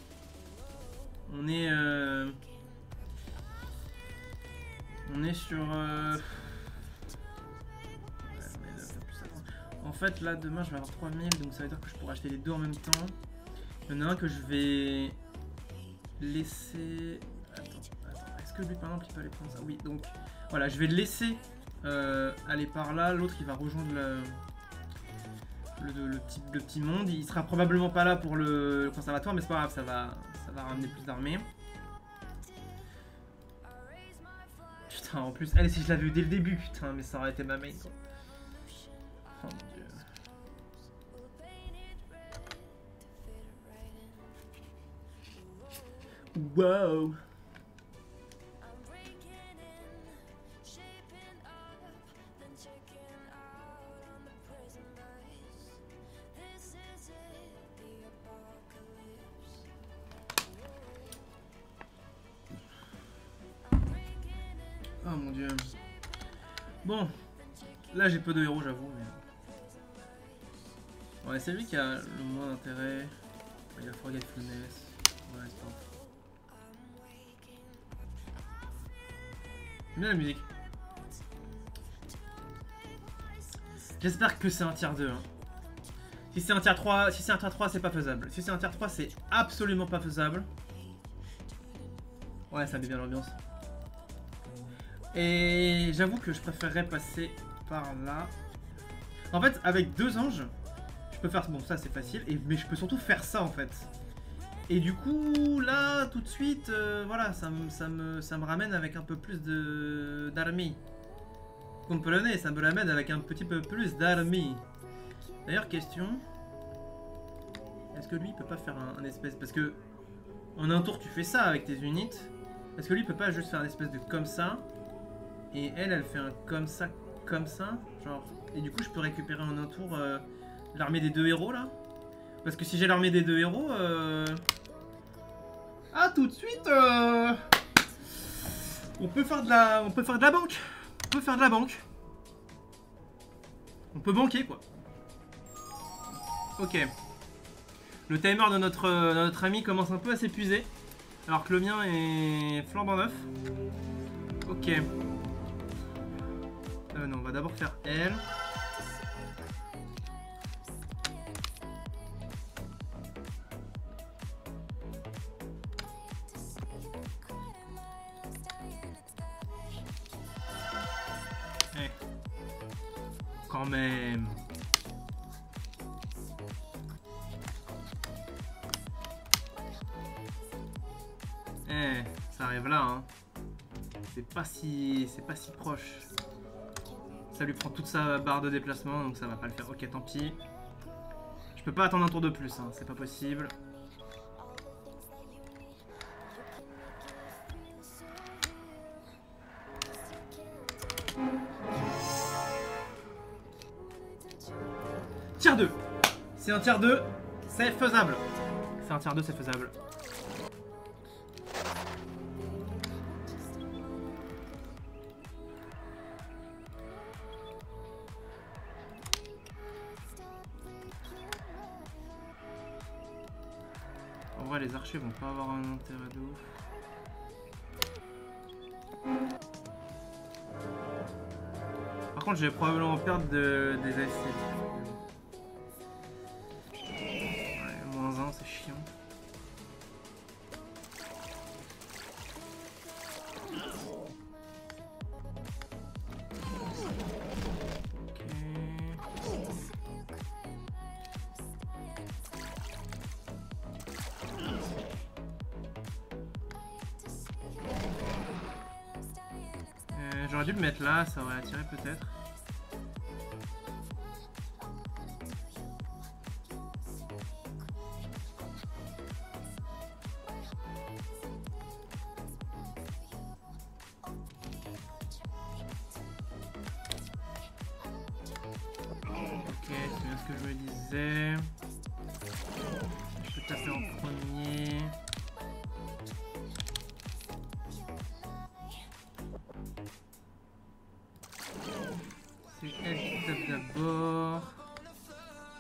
On est sur... En fait, là, demain, je vais avoir 3000, donc ça veut dire que je pourrais acheter les deux en même temps. Il y en a un que je vais laisser... Attends. Est-ce que lui, par exemple, il peut aller prendre ça? Oui, donc, voilà, je vais le laisser aller par là. L'autre, il va rejoindre le petit monde. Il sera probablement pas là pour le conservatoire, mais c'est pas grave, ça va ramener plus d'armées. Putain, en plus, elle, si je l'avais eu dès le début, putain, mais ça aurait été ma main, quoi. Oh mon dieu. Wow. Oh mon dieu. Bon, là j'ai peu de héros, j'avoue, mais... Ouais, c'est lui qui a le moins d'intérêt. Il a Forgetfulness. Ouais, c'est pas... J'aime bien la musique. J'espère que c'est un tier 2. Hein. Si c'est un tier 3, c'est pas faisable. Si c'est un tier 3, c'est absolument pas faisable. Ouais, ça met bien l'ambiance. Et j'avoue que je préférerais passer par là. En fait, avec 2 anges, je peux faire... Bon, ça c'est facile, mais je peux surtout faire ça en fait. Et du coup, là, tout de suite, voilà, ça me ramène avec un peu plus d'armée. Comme polonais, ça me ramène avec un petit peu plus d'armée. D'ailleurs, question... Est-ce que lui, il peut pas faire un espèce... Parce que, en un tour, tu fais ça avec tes unités. Est-ce que lui, il peut pas juste faire un espèce de comme ça? Et elle fait un comme ça, genre... Et du coup, je peux récupérer en un tour l'armée des 2 héros, là? Parce que si j'ai l'armée des 2 héros... Ah, tout de suite... On peut faire de la banque. On peut faire de la banque. On peut banquer, quoi. Ok. Le timer de notre ami commence un peu à s'épuiser. Alors que le mien est flambant neuf. Ok. Non, on va d'abord faire elle. Quand même. Ça arrive là, hein. C'est pas si proche. Ça lui prend toute sa barre de déplacement, donc ça va pas le faire. Ok, tant pis. Je peux pas attendre un tour de plus, hein. C'est pas possible. Tier 2. C'est un tier 2, c'est faisable. C'est un tier 2, c'est faisable. En vrai, les archers vont pas avoir un intérêt de ouf. Par contre, je vais probablement perdre des ASC. Ouais, -1, c'est chiant. J'aurais dû le mettre là, ça aurait attiré peut-être. je me disais. Je peux taper en premier. C'est elle qui tape d'abord.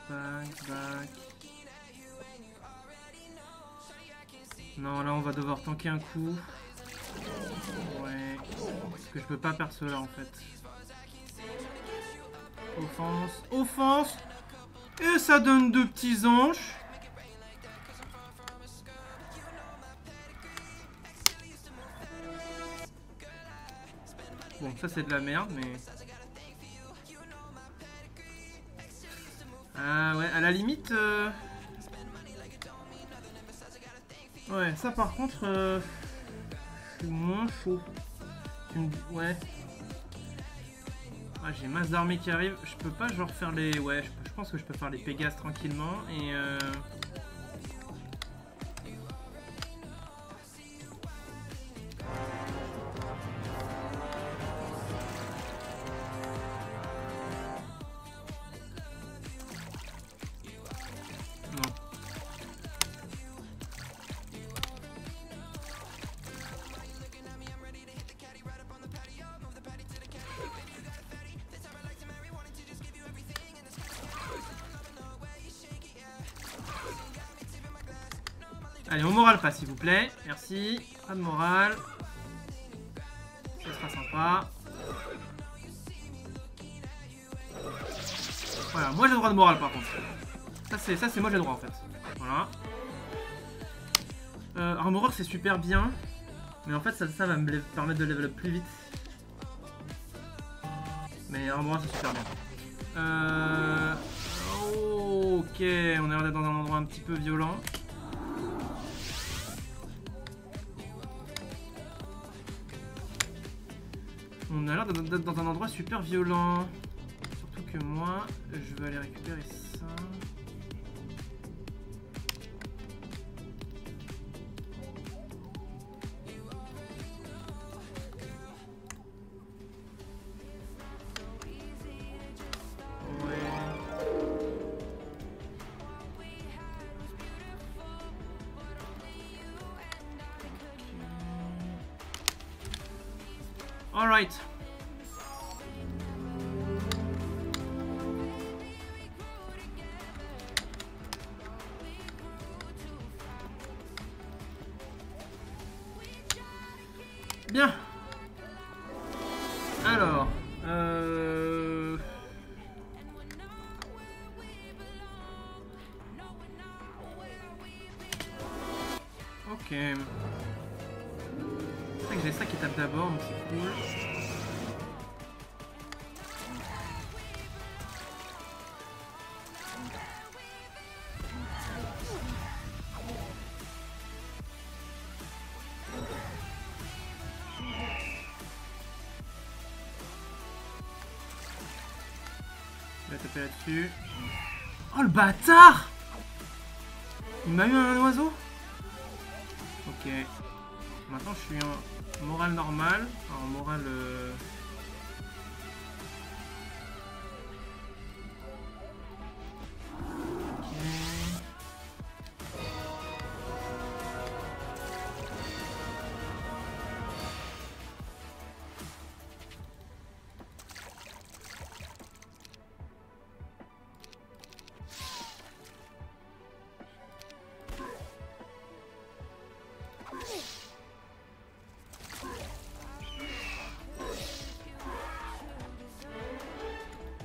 Back. Non, là on va devoir tanker un coup. Ouais. Parce que je peux pas perdre cela en fait. Offense. Et ça donne 2 petits anges. Bon, ça c'est de la merde, mais... Ah ouais, à la limite... Ouais, ça par contre... Je suis moins chaud. Ouais. Ah, j'ai masse d'armées qui arrivent. Je peux pas genre faire les... Ouais, je pense que je peux faire les Pégases tranquillement. Et non. Allez, mon moral pas s'il vous plaît. Merci. Pas de morale. Ça sera sympa. Voilà, moi j'ai le droit de morale par contre. Ça c'est moi j'ai le droit en fait. Voilà. Armoreur c'est super bien. Mais en fait ça va me permettre de level up plus vite. Mais Armoreur c'est super bien. Ok, on a l'air d'être dans un endroit un petit peu violent. On a l'air d'être dans un endroit super violent. Surtout que moi, je veux aller récupérer ça. Alright. Bien. Alors, ok. C'est vrai que j'ai ça qui tape d'abord, donc c'est cool. Je vais taper là-dessus. Oh le bâtard! Il m'a eu un oiseau? Ok. Maintenant je suis en morale normale. En morale...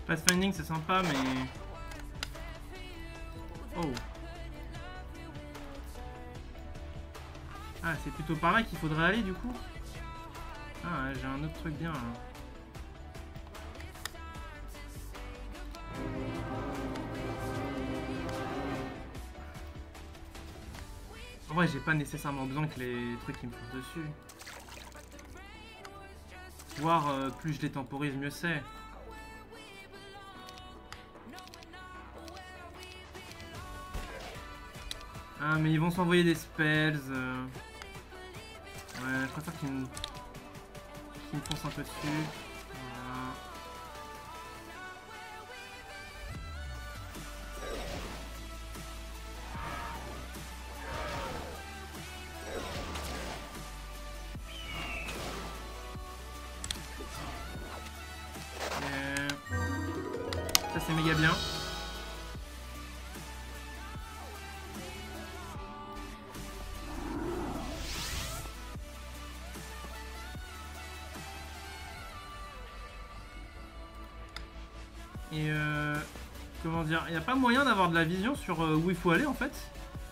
Pathfinding c'est sympa mais... Oh. Ah c'est plutôt par là qu'il faudrait aller du coup. Ah j'ai un autre truc bien là. En vrai j'ai pas nécessairement besoin que les trucs qui me foncent dessus. Voire plus je les temporise mieux c'est. Ah mais ils vont s'envoyer des spells. Ouais, je préfère qu'ils me foncent un peu dessus. Voilà. ça c'est méga bien. Et comment dire, il n'y a pas moyen d'avoir de la vision sur où il faut aller en fait.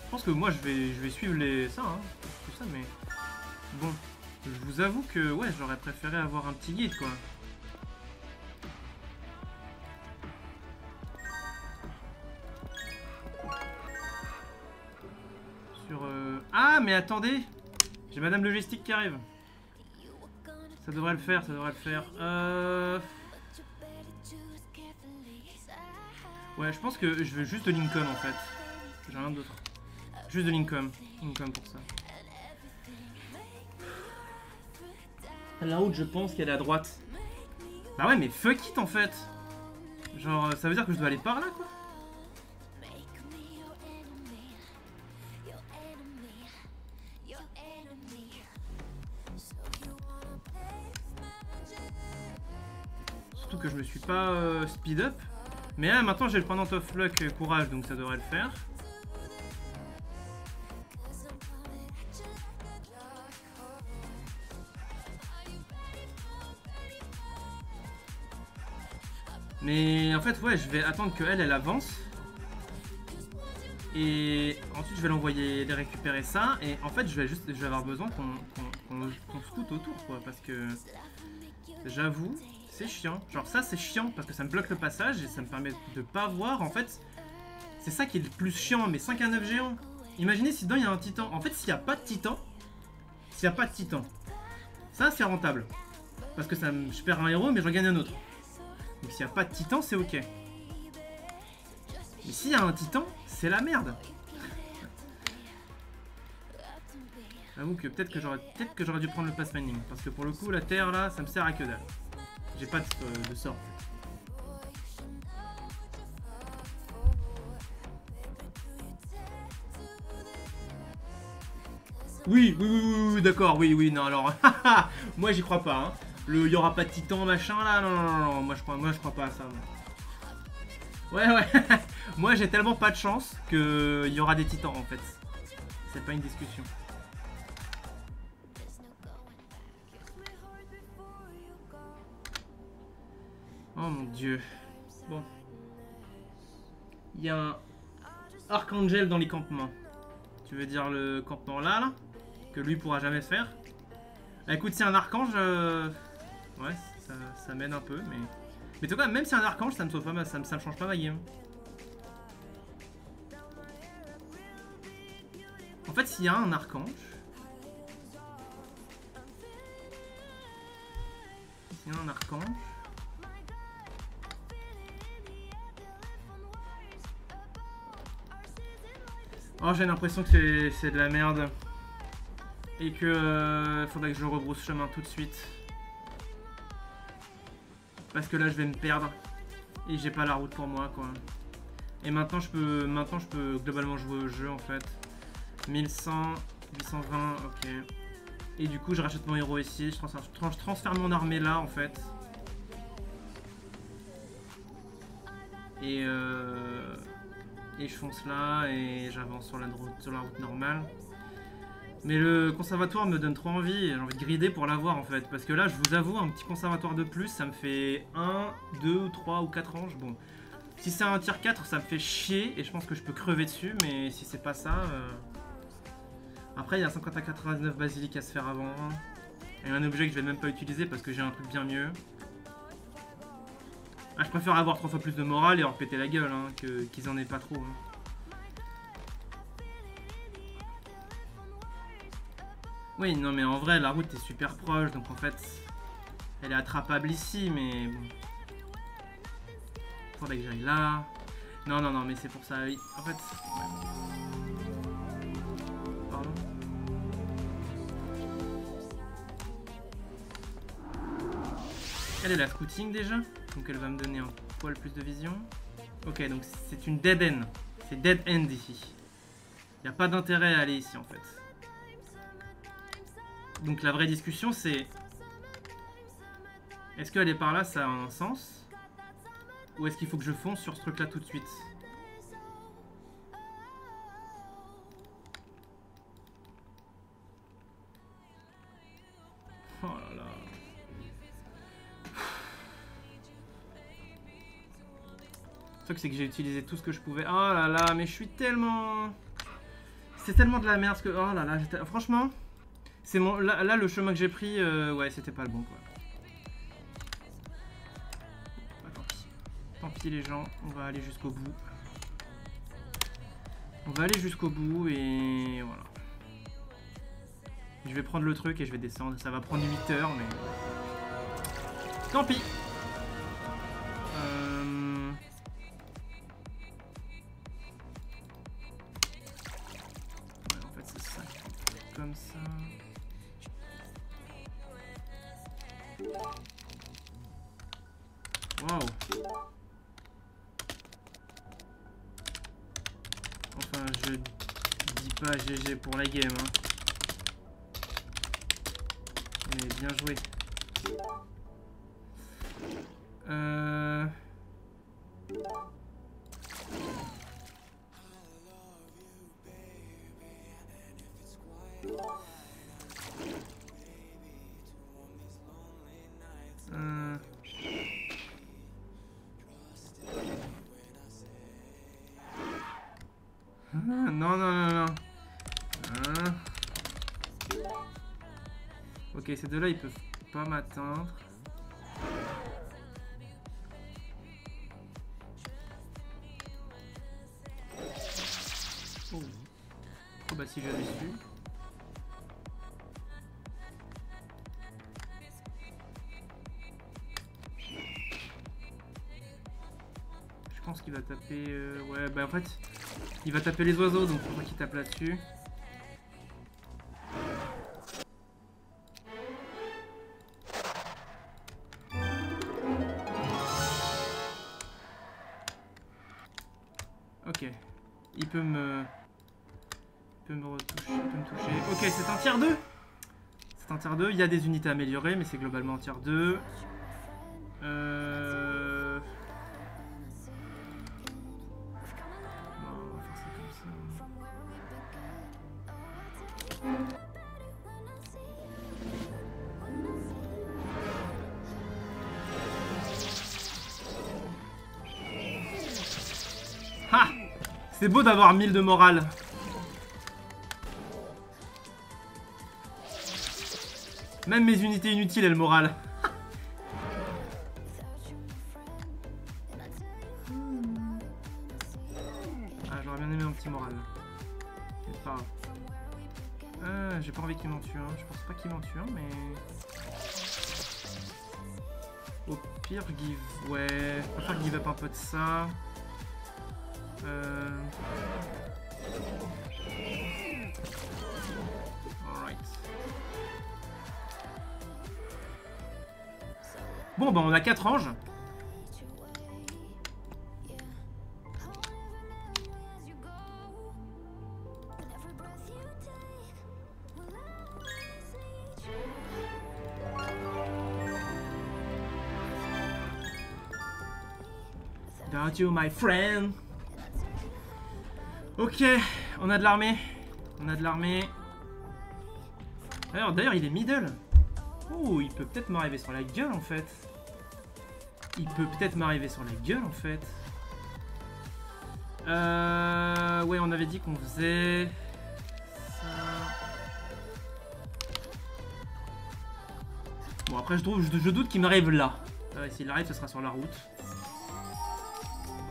Je pense que moi je vais suivre ça, hein, tout ça, mais bon, je vous avoue que ouais, j'aurais préféré avoir un petit guide quoi. Sur ah mais attendez, j'ai Madame Logistique qui arrive. Ça devrait le faire, ça devrait le faire. Ouais, je pense que je veux juste de Lincoln en fait. J'ai rien d'autre. Juste de Lincoln. Lincoln pour ça. La route, je pense qu'elle est à droite. Bah ouais, mais fuck it en fait. Genre, ça veut dire que je dois aller par là quoi. Surtout que je me suis pas speed up. Mais là, maintenant, j'ai le pendant of luck courage, donc ça devrait le faire. Mais en fait, ouais, je vais attendre qu'elle, elle avance. Et ensuite, je vais l'envoyer les récupérer ça. Et en fait, je vais avoir besoin qu'on scoute autour, quoi. Parce que, j'avoue, c'est chiant. Genre ça, c'est chiant parce que ça me bloque le passage et ça me permet de pas voir. En fait, c'est ça qui est le plus chiant. Mais 5 à 9 géants. Imaginez si dedans, il y a un titan. En fait, s'il n'y a pas de titan, ça, c'est rentable. Parce que je perds un héros, mais j'en gagne un autre. Donc s'il n'y a pas de titan, c'est ok. Mais s'il y a un titan, c'est la merde. J'avoue que peut-être que j'aurais dû prendre le pass mining. Parce que pour le coup, la terre là, ça me sert à que dalle. J'ai pas de sort. Oui, d'accord, oui, non, alors, moi j'y crois pas, hein. Il y aura pas de titan, machin, là, non, moi je crois pas à ça. Ouais, moi j'ai tellement pas de chance qu'il y aura des titans, en fait. C'est pas une discussion. Oh mon dieu. Bon. Il y a un Archangel dans les campements. Tu veux dire le campement là que lui pourra jamais faire. Bah, écoute, c'est un archange. Ouais, ça m'aide un peu, mais en tout cas, même si c'est un archange, ça me sauve pas, ça me change pas ma game. En fait, s'il y a un archange. S'il y a un archange. Oh, j'ai l'impression que c'est de la merde. Et que faudrait que je rebrousse chemin tout de suite. Parce que là je vais me perdre. Et j'ai pas la route pour moi quoi. Et maintenant je peux globalement jouer au jeu en fait. 1100, 820, ok. Et du coup je rachète mon héros ici. Je transfère mon armée là en fait. Et je fonce là et j'avance sur la route normale. Mais le conservatoire me donne trop envie, j'ai envie de grider pour l'avoir en fait. Parce que là, je vous avoue, un petit conservatoire de plus, ça me fait 1, 2, 3 ou 4 anges. Bon, si c'est un tier 4, ça me fait chier et je pense que je peux crever dessus. Mais si c'est pas ça... Après, il y a 50 à 99 basilic à se faire avant. Et un objet que je vais même pas utiliser parce que j'ai un truc bien mieux. Ah, je préfère avoir 3 fois plus de morale et leur péter la gueule, hein, qu'ils en aient pas trop. Hein. Oui, non, mais en vrai, la route est super proche, donc en fait, elle est attrapable ici, mais bon. Faudrait que j'aille là. Non, mais c'est pour ça. En fait, ouais. Pardon. Elle est la scouting déjà, donc elle va me donner un poil plus de vision. Ok, donc c'est une dead end. C'est dead end ici. Il n'y a pas d'intérêt à aller ici en fait. Donc la vraie discussion c'est... Est-ce qu'aller par là ça a un sens? Ou est-ce qu'il faut que je fonce sur ce truc là tout de suite? Oh là là. Le truc c'est que j'ai utilisé tout ce que je pouvais. Oh là là, mais je suis tellement... C'est tellement de la merde que... Oh là là, franchement... C'est mon... Là, le chemin que j'ai pris, ouais, c'était pas le bon, quoi. Bah, tant pis. Tant pis, les gens. On va aller jusqu'au bout. On va aller jusqu'au bout et... Voilà. Je vais prendre le truc et je vais descendre. Ça va prendre 8 heures, mais... Tant pis. Ouais, en fait, c'est ça. Comme ça. Waouh. Enfin, je dis pas GG pour la game, hein. Mais bien joué. Non, non, non, non. Ok, ces deux-là, ils peuvent pas m'atteindre. Oh. Oh bah si j'avais su. Je pense qu'il va taper... Ouais, bah en fait, il va taper les oiseaux, donc faut pas qu'il tape là-dessus. Ok. Il peut me... retoucher, il peut me toucher. Ok, c'est un tiers 2. C'est un tiers 2. Il y a des unités améliorées, mais c'est globalement un tiers 2. Ha! C'est beau d'avoir 1000 de morale. Même mes unités inutiles, elles morale. Ah, j'aurais bien aimé un petit moral. C'est pas grave. J'ai pas envie qu'il m'en tue un. Je pense pas qu'il m'en tue un, mais... Au pire, give... Ouais, je préfère give up un peu de ça. Alright. Bon, bah on a 4 anges. Got you, my friend. Ok, on a de l'armée. On a de l'armée. D'ailleurs, il est middle. Oh, il peut peut-être m'arriver sur la gueule, en fait. Il peut peut-être m'arriver sur la gueule, en fait. Ouais, on avait dit qu'on faisait... ça. Bon, après, je doute qu'il m'arrive là. S'il arrive, ce sera sur la route.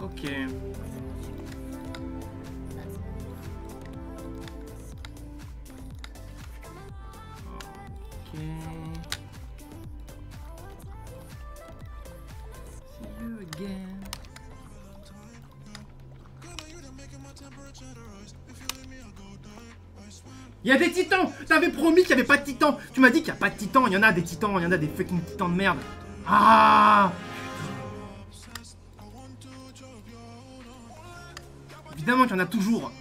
Ok. See you again. Il y a des titans! T'avais promis qu'il n'y avait pas de titans! Tu m'as dit qu'il n'y a pas de titans! Il y en a des titans, il y en a des fucking titans de merde! Ah! Évidemment qu'il y en a toujours!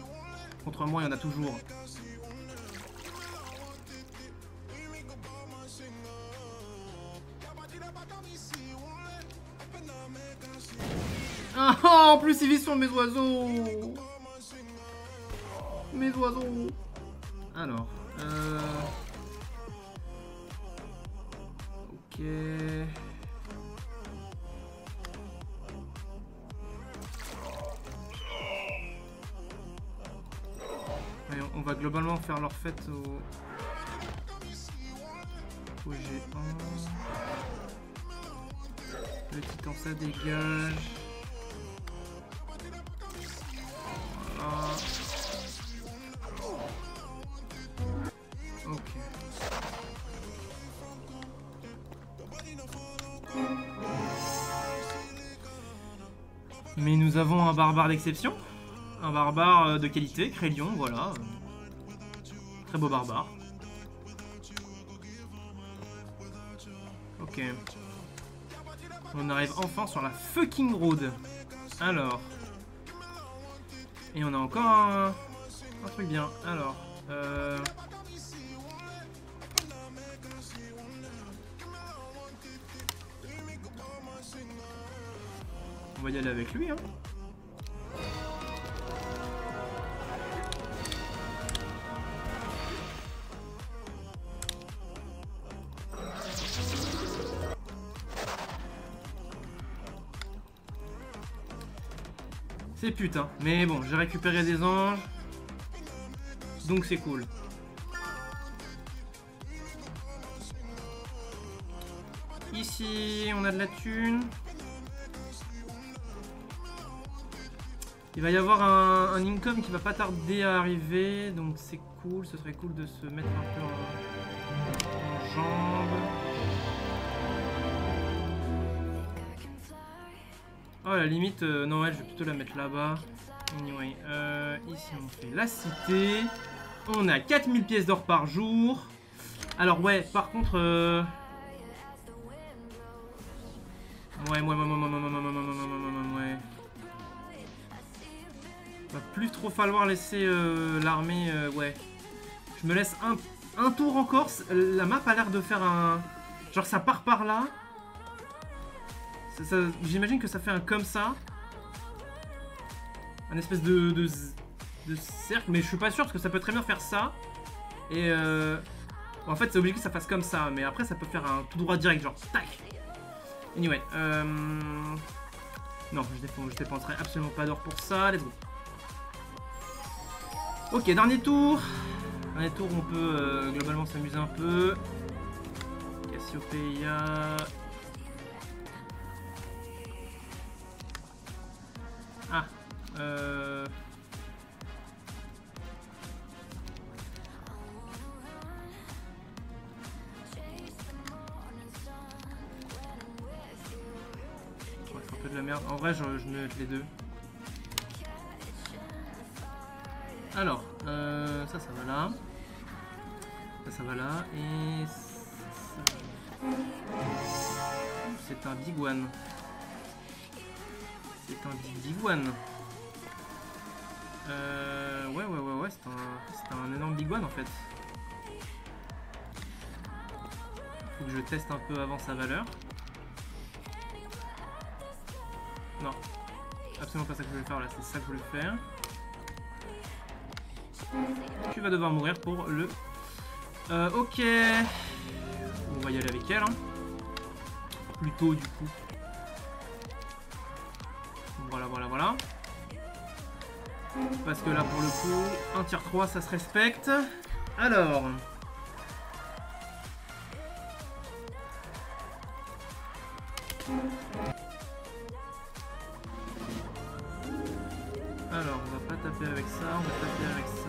Contre moi, il y en a toujours. Ah, oh, en plus, il vit sur mes oiseaux. Mes oiseaux. Alors, ok. Et on va globalement faire leur fête au G1. Le titan, ça dégage. Voilà. Ok. Mais nous avons un barbare d'exception. Un barbare de qualité, Crélion, voilà. Très beau barbare. Ok. On arrive enfin sur la fucking road. Alors. Et on a encore un truc bien. Alors. On va y aller avec lui, hein. C'est putain. Mais bon, j'ai récupéré des anges. Donc c'est cool. Ici, on a de la thune. Il va y avoir un income qui va pas tarder à arriver. Donc c'est cool. Ce serait cool de se mettre un peu en jambes. Oh, à la limite, non, ouais, je vais plutôt la mettre là-bas. Anyway, ici on fait la cité. On a 4000 pièces d'or par jour. Alors, ouais, par contre. Ouais. Va plus trop falloir laisser l'armée. Ouais. Je me laisse un tour encore. La map a l'air de faire un. Genre, ça part par là. J'imagine que ça fait un comme ça. Un espèce de cercle, mais je suis pas sûr parce que ça peut très bien faire ça. Et en fait c'est obligé que ça fasse comme ça, mais après ça peut faire un tout droit direct, genre tac. Anyway, non, je dépenserai absolument pas d'or pour ça, let's go. Ok, dernier tour. Dernier tour, on peut globalement s'amuser un peu. Cassiopeia. Ah, ouais, c'est un peu de la merde. En vrai, je me mets les deux. Alors, ça va là. Ça va là. Et c'est un big one. C'est un big one. Ouais, c'est un énorme big one en fait. Faut que je teste un peu avant sa valeur. Non, absolument pas ça que je voulais faire là, c'est ça que je voulais faire. Tu vas devoir mourir pour le... ok. On va y aller avec elle. Hein. Plutôt du coup. Voilà. Parce que là pour le coup, un tier 3 ça se respecte. Alors. Alors, on va pas taper avec ça, on va taper avec ça.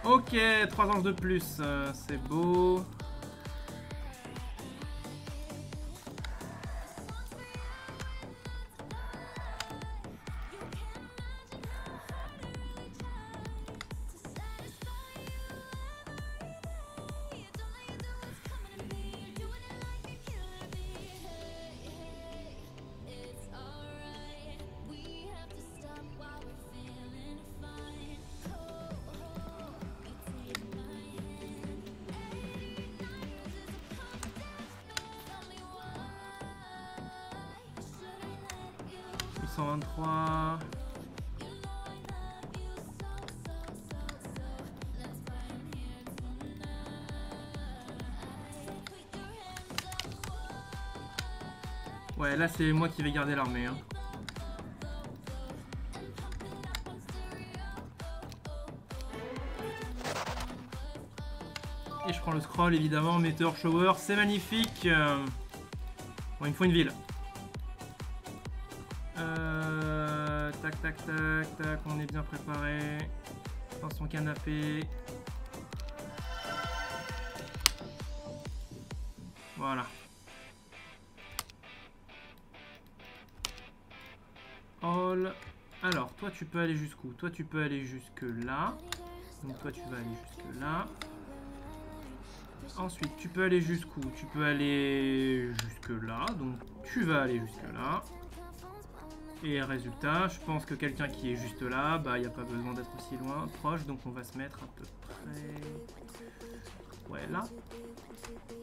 Ok, 3 anges de plus, c'est beau. 23. Ouais, là c'est moi qui vais garder l'armée. Hein. Et je prends le scroll évidemment, Meteor Shower, c'est magnifique. Bon, il me faut une ville. Tac, tac, tac, tac, on est bien préparé. Dans son canapé. Voilà. All. Alors, toi tu peux aller jusqu'où? Toi tu peux aller jusque là. Donc toi tu vas aller jusque là. Ensuite, tu peux aller jusqu'où? Tu peux aller jusque là. Donc tu vas aller jusque là. Et résultat, je pense que quelqu'un qui est juste là, bah il n'y a pas besoin d'être aussi loin, proche. Donc on va se mettre à peu près... Ouais, là.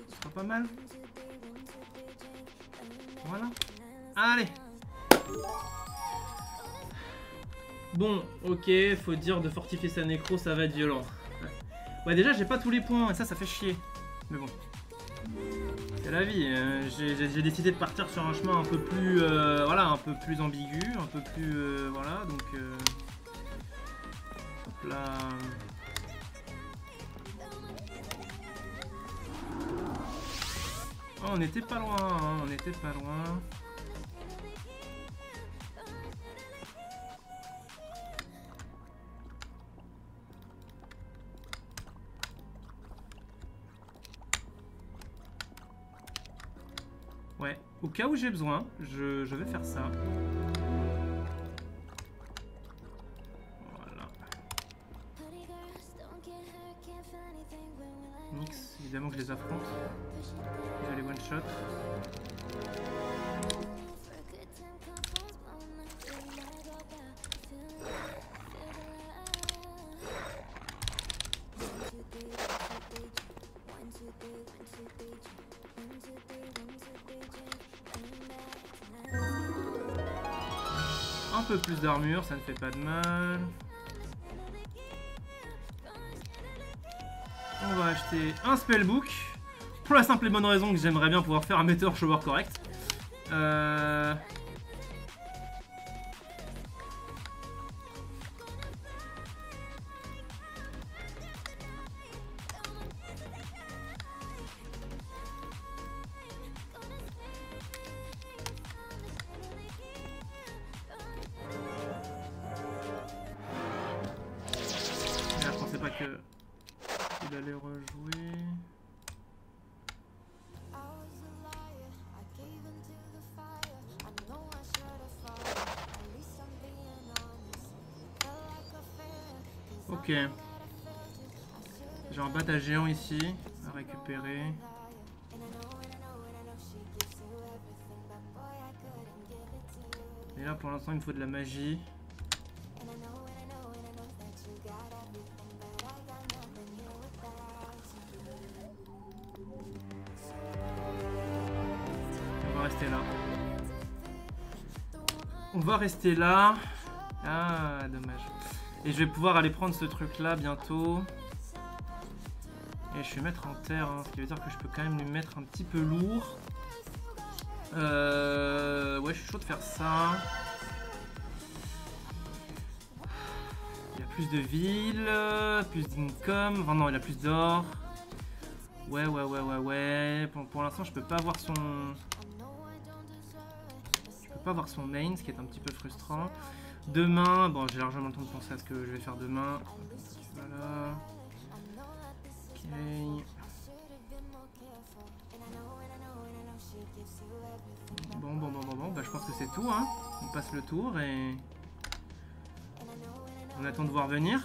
Ce sera pas mal. Voilà. Allez. Bon, ok, faut dire de fortifier sa nécro, ça va être violent. Ouais, déjà, j'ai pas tous les points, et ça fait chier. Mais bon. C'est la vie. J'ai décidé de partir sur un chemin un peu plus... voilà, un peu plus ambigu, un peu plus... voilà, donc... hop là... Oh, on était pas loin, hein, on était pas loin. Ouais, au cas où j'ai besoin, je vais faire ça. Voilà. Nix, évidemment que je les affronte. Je vais les one shot. Un peu plus d'armure, ça ne fait pas de mal. On va acheter un spellbook. Pour la simple et bonne raison que j'aimerais bien pouvoir faire un Meteor Shower correct. Je pensais pas que il allait rejouer. Ok. J'ai un bâtard géant ici à récupérer. Et là pour l'instant il me faut de la magie. On va rester là. On va rester là. Ah, dommage. Et je vais pouvoir aller prendre ce truc là bientôt. Et je vais mettre en terre, hein, ce qui veut dire que je peux quand même lui mettre un petit peu lourd. Ouais, je suis chaud de faire ça. Il y a plus de villes, plus d'income. Enfin non, il a plus d'or. Ouais. Pour l'instant, je peux pas avoir son... Je peux pas avoir son main, ce qui est un petit peu frustrant. Demain, bon, j'ai largement le temps de penser à ce que je vais faire demain. Voilà. Ok. Bon, bah je pense que c'est tout, hein. On passe le tour et... on attend de voir venir.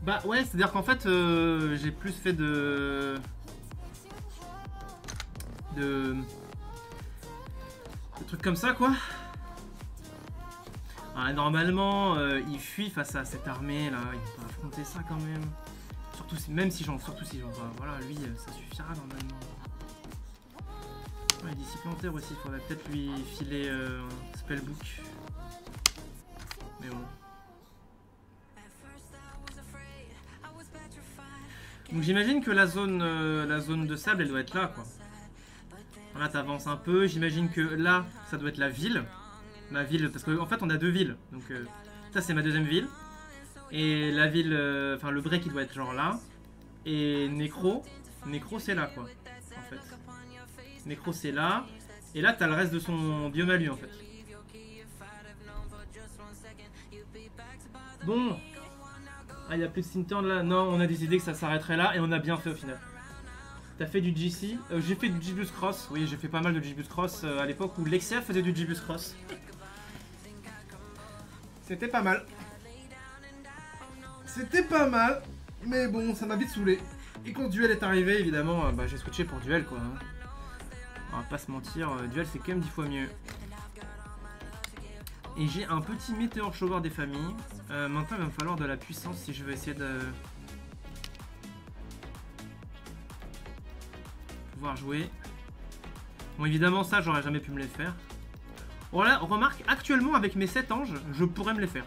Bah ouais, c'est-à-dire qu'en fait, j'ai plus fait de trucs comme ça, quoi. Ah, normalement, il fuit face à cette armée là, il peut affronter ça quand même. même si j'en... Surtout si j'en... Voilà, lui, ça suffira normalement. Ouais, disciplinaire aussi, il faudrait peut-être lui filer un spellbook. Mais bon. Donc j'imagine que la zone de sable, elle doit être là, quoi. Là, t'avances un peu. J'imagine que là, ça doit être la ville. Ma ville, parce qu'en fait, on a deux villes. Donc ça, c'est ma deuxième ville. Et la ville, enfin le break, il doit être genre là. Et Necro, c'est là, quoi. En fait. Necro, c'est là. Et là, t'as le reste de son biome à lui, en fait. Bon. Ah, il n'y a plus de Sinturn là. Non, on a décidé que ça s'arrêterait là. Et on a bien fait au final. T'as fait du GC. J'ai fait du Gibbous Cross. Oui, j'ai fait pas mal de Gibbous Cross à l'époque où Lexia faisait du Gibbous Cross. C'était pas mal. C'était pas mal. Mais bon, ça m'a vite saoulé. Et quand Duel est arrivé, évidemment, bah, j'ai switché pour Duel, quoi. On va pas se mentir, Duel c'est quand même 10 fois mieux. Et j'ai un petit météore shower des familles. Maintenant il va me falloir de la puissance si je veux essayer de pouvoir jouer. Bon évidemment ça j'aurais jamais pu me les faire. Voilà, remarque, actuellement avec mes 7 anges, je pourrais me les faire.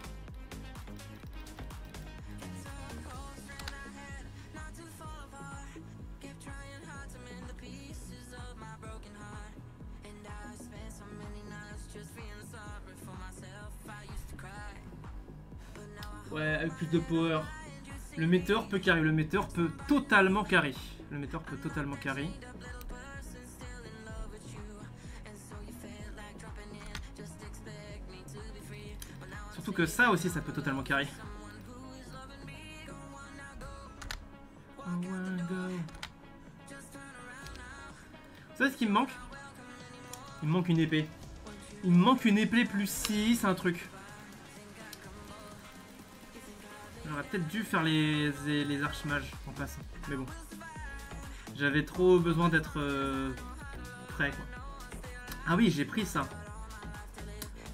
Ouais, avec plus de power. Le météore peut carry. Le météore peut totalement carry. Le météore peut totalement carry. Surtout que ça aussi, ça peut totalement carry. Vous savez ce qui me manque? Il me manque une épée. Il me manque une épée plus 6, un truc. J'aurais peut-être dû faire les archmages en passant. Mais bon. J'avais trop besoin d'être prêt, quoi. Ah oui, j'ai pris ça.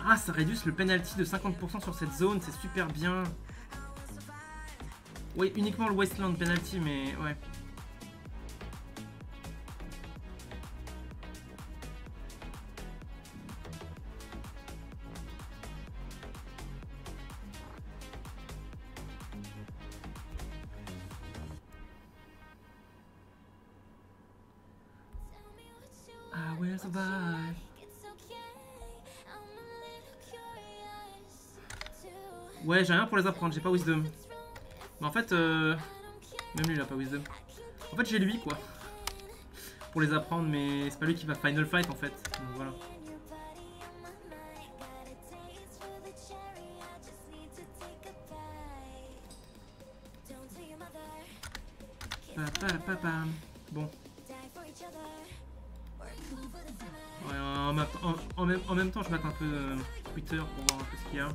Ah, ça réduit le penalty de 50% sur cette zone. C'est super bien. Oui, uniquement le Wasteland penalty, mais ouais. Ouais, j'ai rien pour les apprendre, j'ai pas Wisdom. Mais en fait, même lui il a pas Wisdom. En fait, j'ai lui quoi. Pour les apprendre, mais c'est pas lui qui va Final Fight en fait. Donc voilà. Bon. Ouais, en même temps, je mate un peu Twitter pour voir un peu ce qu'il y a.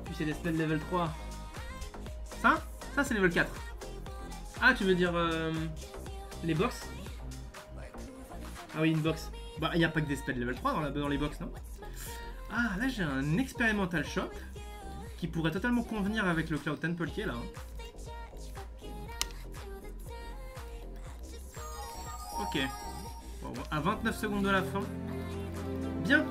Puis c'est des spells level 3. Ça c'est level 4. Ah, tu veux dire les box? Ah oui, une box. Bah, il n'y a pas que des spells level 3 dans les box, non? Ah, là j'ai un experimental shop qui pourrait totalement convenir avec le Cloud Temple qui est là. Ok. Bon, à 29 secondes de la fin. Bien.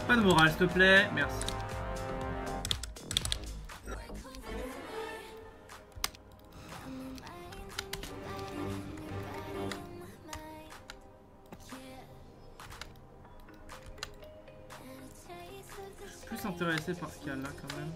Pas de morale, s'il te plaît. Merci. Plus intéressé par ce qu'il y a là quand même.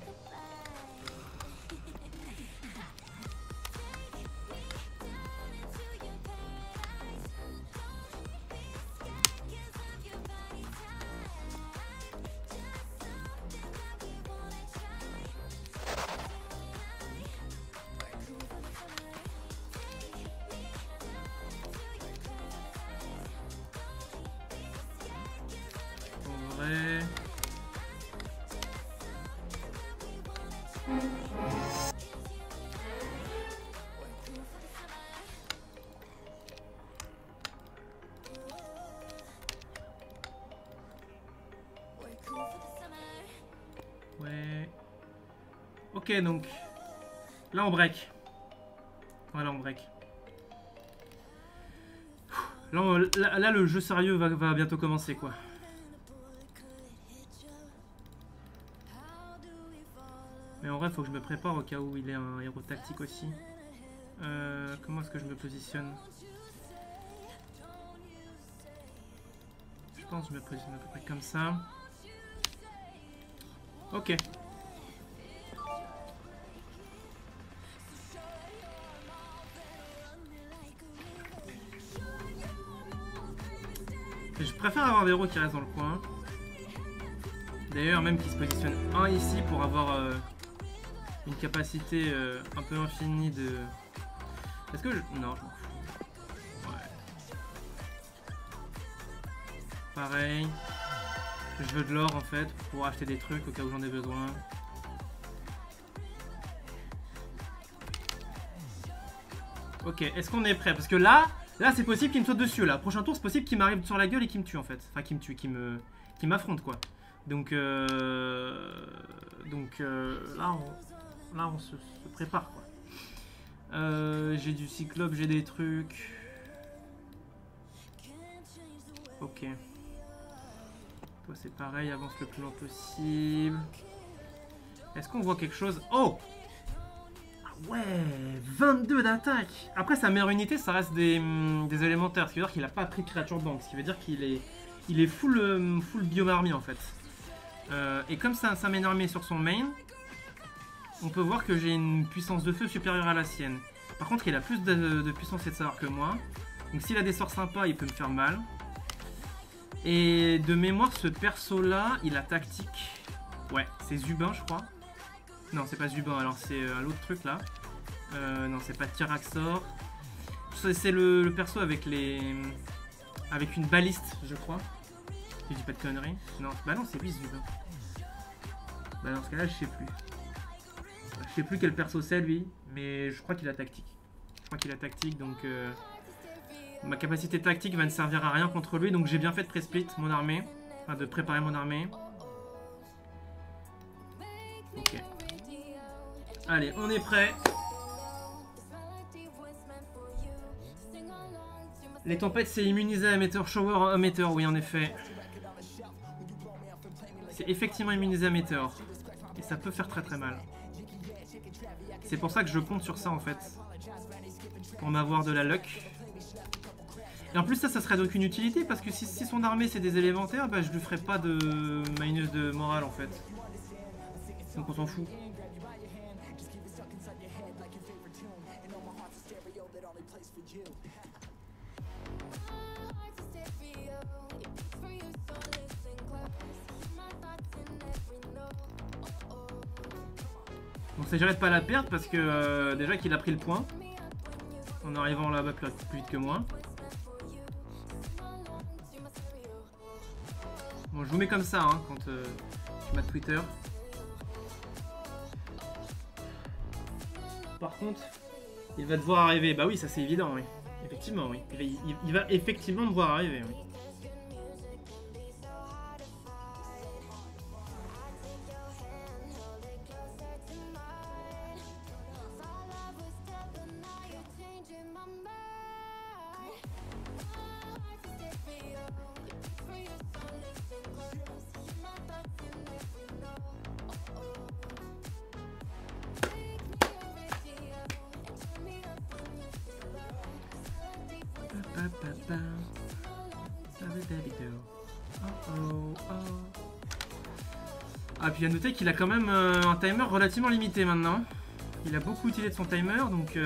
Ok, donc... Là, on break. Voilà, on break. Là, le jeu sérieux va bientôt commencer, quoi. Mais en vrai, faut que je me prépare au cas où il est un héros tactique aussi. Comment est-ce que je me positionne? Je pense que je me positionne à peu près comme ça. Ok. Je préfère avoir des héros qui restent dans le coin. D'ailleurs, même qui se positionne un ici pour avoir une capacité un peu infinie de... Est-ce que je... Non, je m'en fous. Ouais. Pareil. Je veux de l'or en fait pour acheter des trucs au cas où j'en ai besoin. Ok, est-ce qu'on est prêt? Parce que là c'est possible qu'il me saute dessus là. Prochain tour, c'est possible qu'il m'arrive sur la gueule et qu'il me tue en fait. Enfin, qu'il me tue, qu'il m'affronte quoi. Donc là, on se prépare quoi. J'ai du cyclope, j'ai des trucs. Ok. Toi c'est pareil, avance le plus loin possible. Est-ce qu'on voit quelque chose? Oh! Ouais, 22 d'attaque. Après sa meilleure unité, ça reste des élémentaires. Ce qui veut dire qu'il a pas pris de créature banque. Ce qui veut dire qu'il est full biome army en fait. Et comme c'est un main armé sur son main, on peut voir que j'ai une puissance de feu supérieure à la sienne. Par contre, il a plus de puissance et de savoir que moi. Donc s'il a des sorts sympas, il peut me faire mal. Et de mémoire, ce perso là, il a tactique. Ouais, c'est Zubin je crois. Non, c'est pas Zubin, alors c'est l'autre truc là. Non, c'est pas Tyraxor. C'est le perso avec avec une baliste, je crois. Je dis pas de conneries. Non, bah non, c'est lui Zubin. Bah dans ce cas là, je sais plus. Je sais plus quel perso c'est lui, mais je crois qu'il a tactique. Je crois qu'il a tactique, donc ma capacité tactique va ne servir à rien contre lui, donc j'ai bien fait de pré-split mon armée. Enfin, de préparer mon armée. Ok. Allez, on est prêt. Les tempêtes, c'est immunisé à Meteor Shower, à Meteor, oui, en effet. C'est effectivement immunisé à Meteor. Et ça peut faire très très mal. C'est pour ça que je compte sur ça, en fait. Pour m'avoir de la luck. Et en plus, ça serait d'aucune utilité, parce que si son armée, c'est des élémentaires, bah, je lui ferai pas de minus de morale, en fait. Donc on s'en fout. Donc ça j'arrête pas la perdre parce que déjà qu'il a pris le point en arrivant là-bas plus vite que moi. Bon, je vous mets comme ça hein, quand je mets Twitter. Par contre, il va devoir arriver. Bah oui, ça c'est évident, oui. Effectivement, oui. Il va effectivement devoir arriver, oui. Ah, puis à noter qu'il a quand même un timer relativement limité maintenant. Il a beaucoup utilisé de son timer, donc...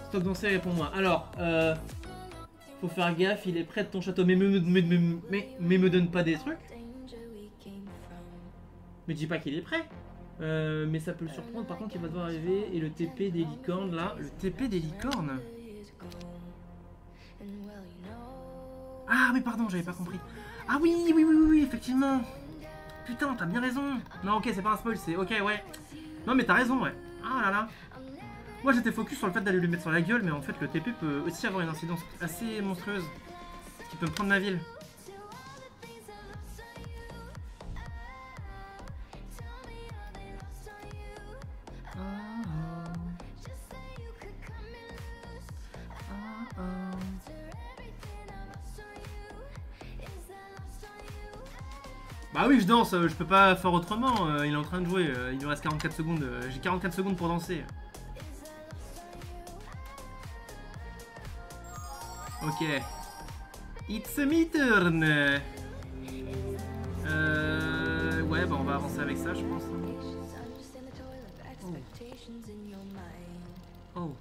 Stop danser, réponds-moi. Alors, faut faire gaffe, il est près de ton château, mais me donne pas des trucs. Mais dis pas qu'il est prêt. Mais ça peut le surprendre, par contre il va devoir arriver. Et le TP des licornes là, le TP des licornes. Ah mais pardon, j'avais pas compris. Ah oui, effectivement. Putain, t'as bien raison. Non ok, c'est pas un spoil, c'est ok, ouais. Non mais t'as raison, ouais. Ah là là. Moi j'étais focus sur le fait d'aller lui mettre sur la gueule, mais en fait le TP peut aussi avoir une incidence assez monstrueuse. Qui peut me prendre ma ville. Bah oui, je danse, je peux pas faire autrement. Il est en train de jouer, il lui reste 44 secondes. J'ai 44 secondes pour danser. Ok. It's me turn. Ouais, bah on va avancer avec ça, je pense. Oh.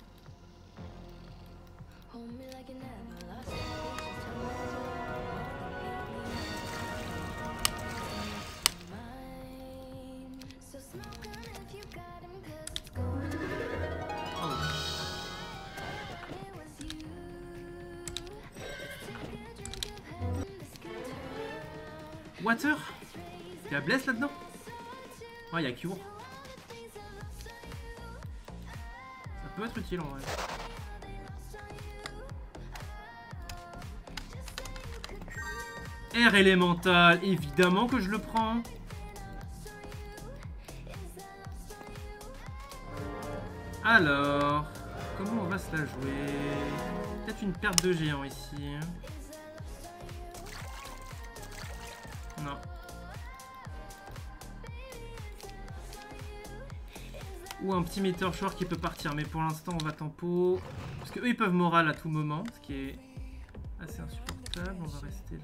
Water? Il y a Bless là-dedans? Oh, il y a Cure. Ça peut être utile en vrai. Air élémental, évidemment que je le prends. Alors, comment on va se la jouer? Peut-être une perte de géant ici. Non. Ou un petit Meteor Shower qui peut partir, mais pour l'instant on va tempo. Parce que eux ils peuvent moral à tout moment, ce qui est assez insupportable. On va rester là.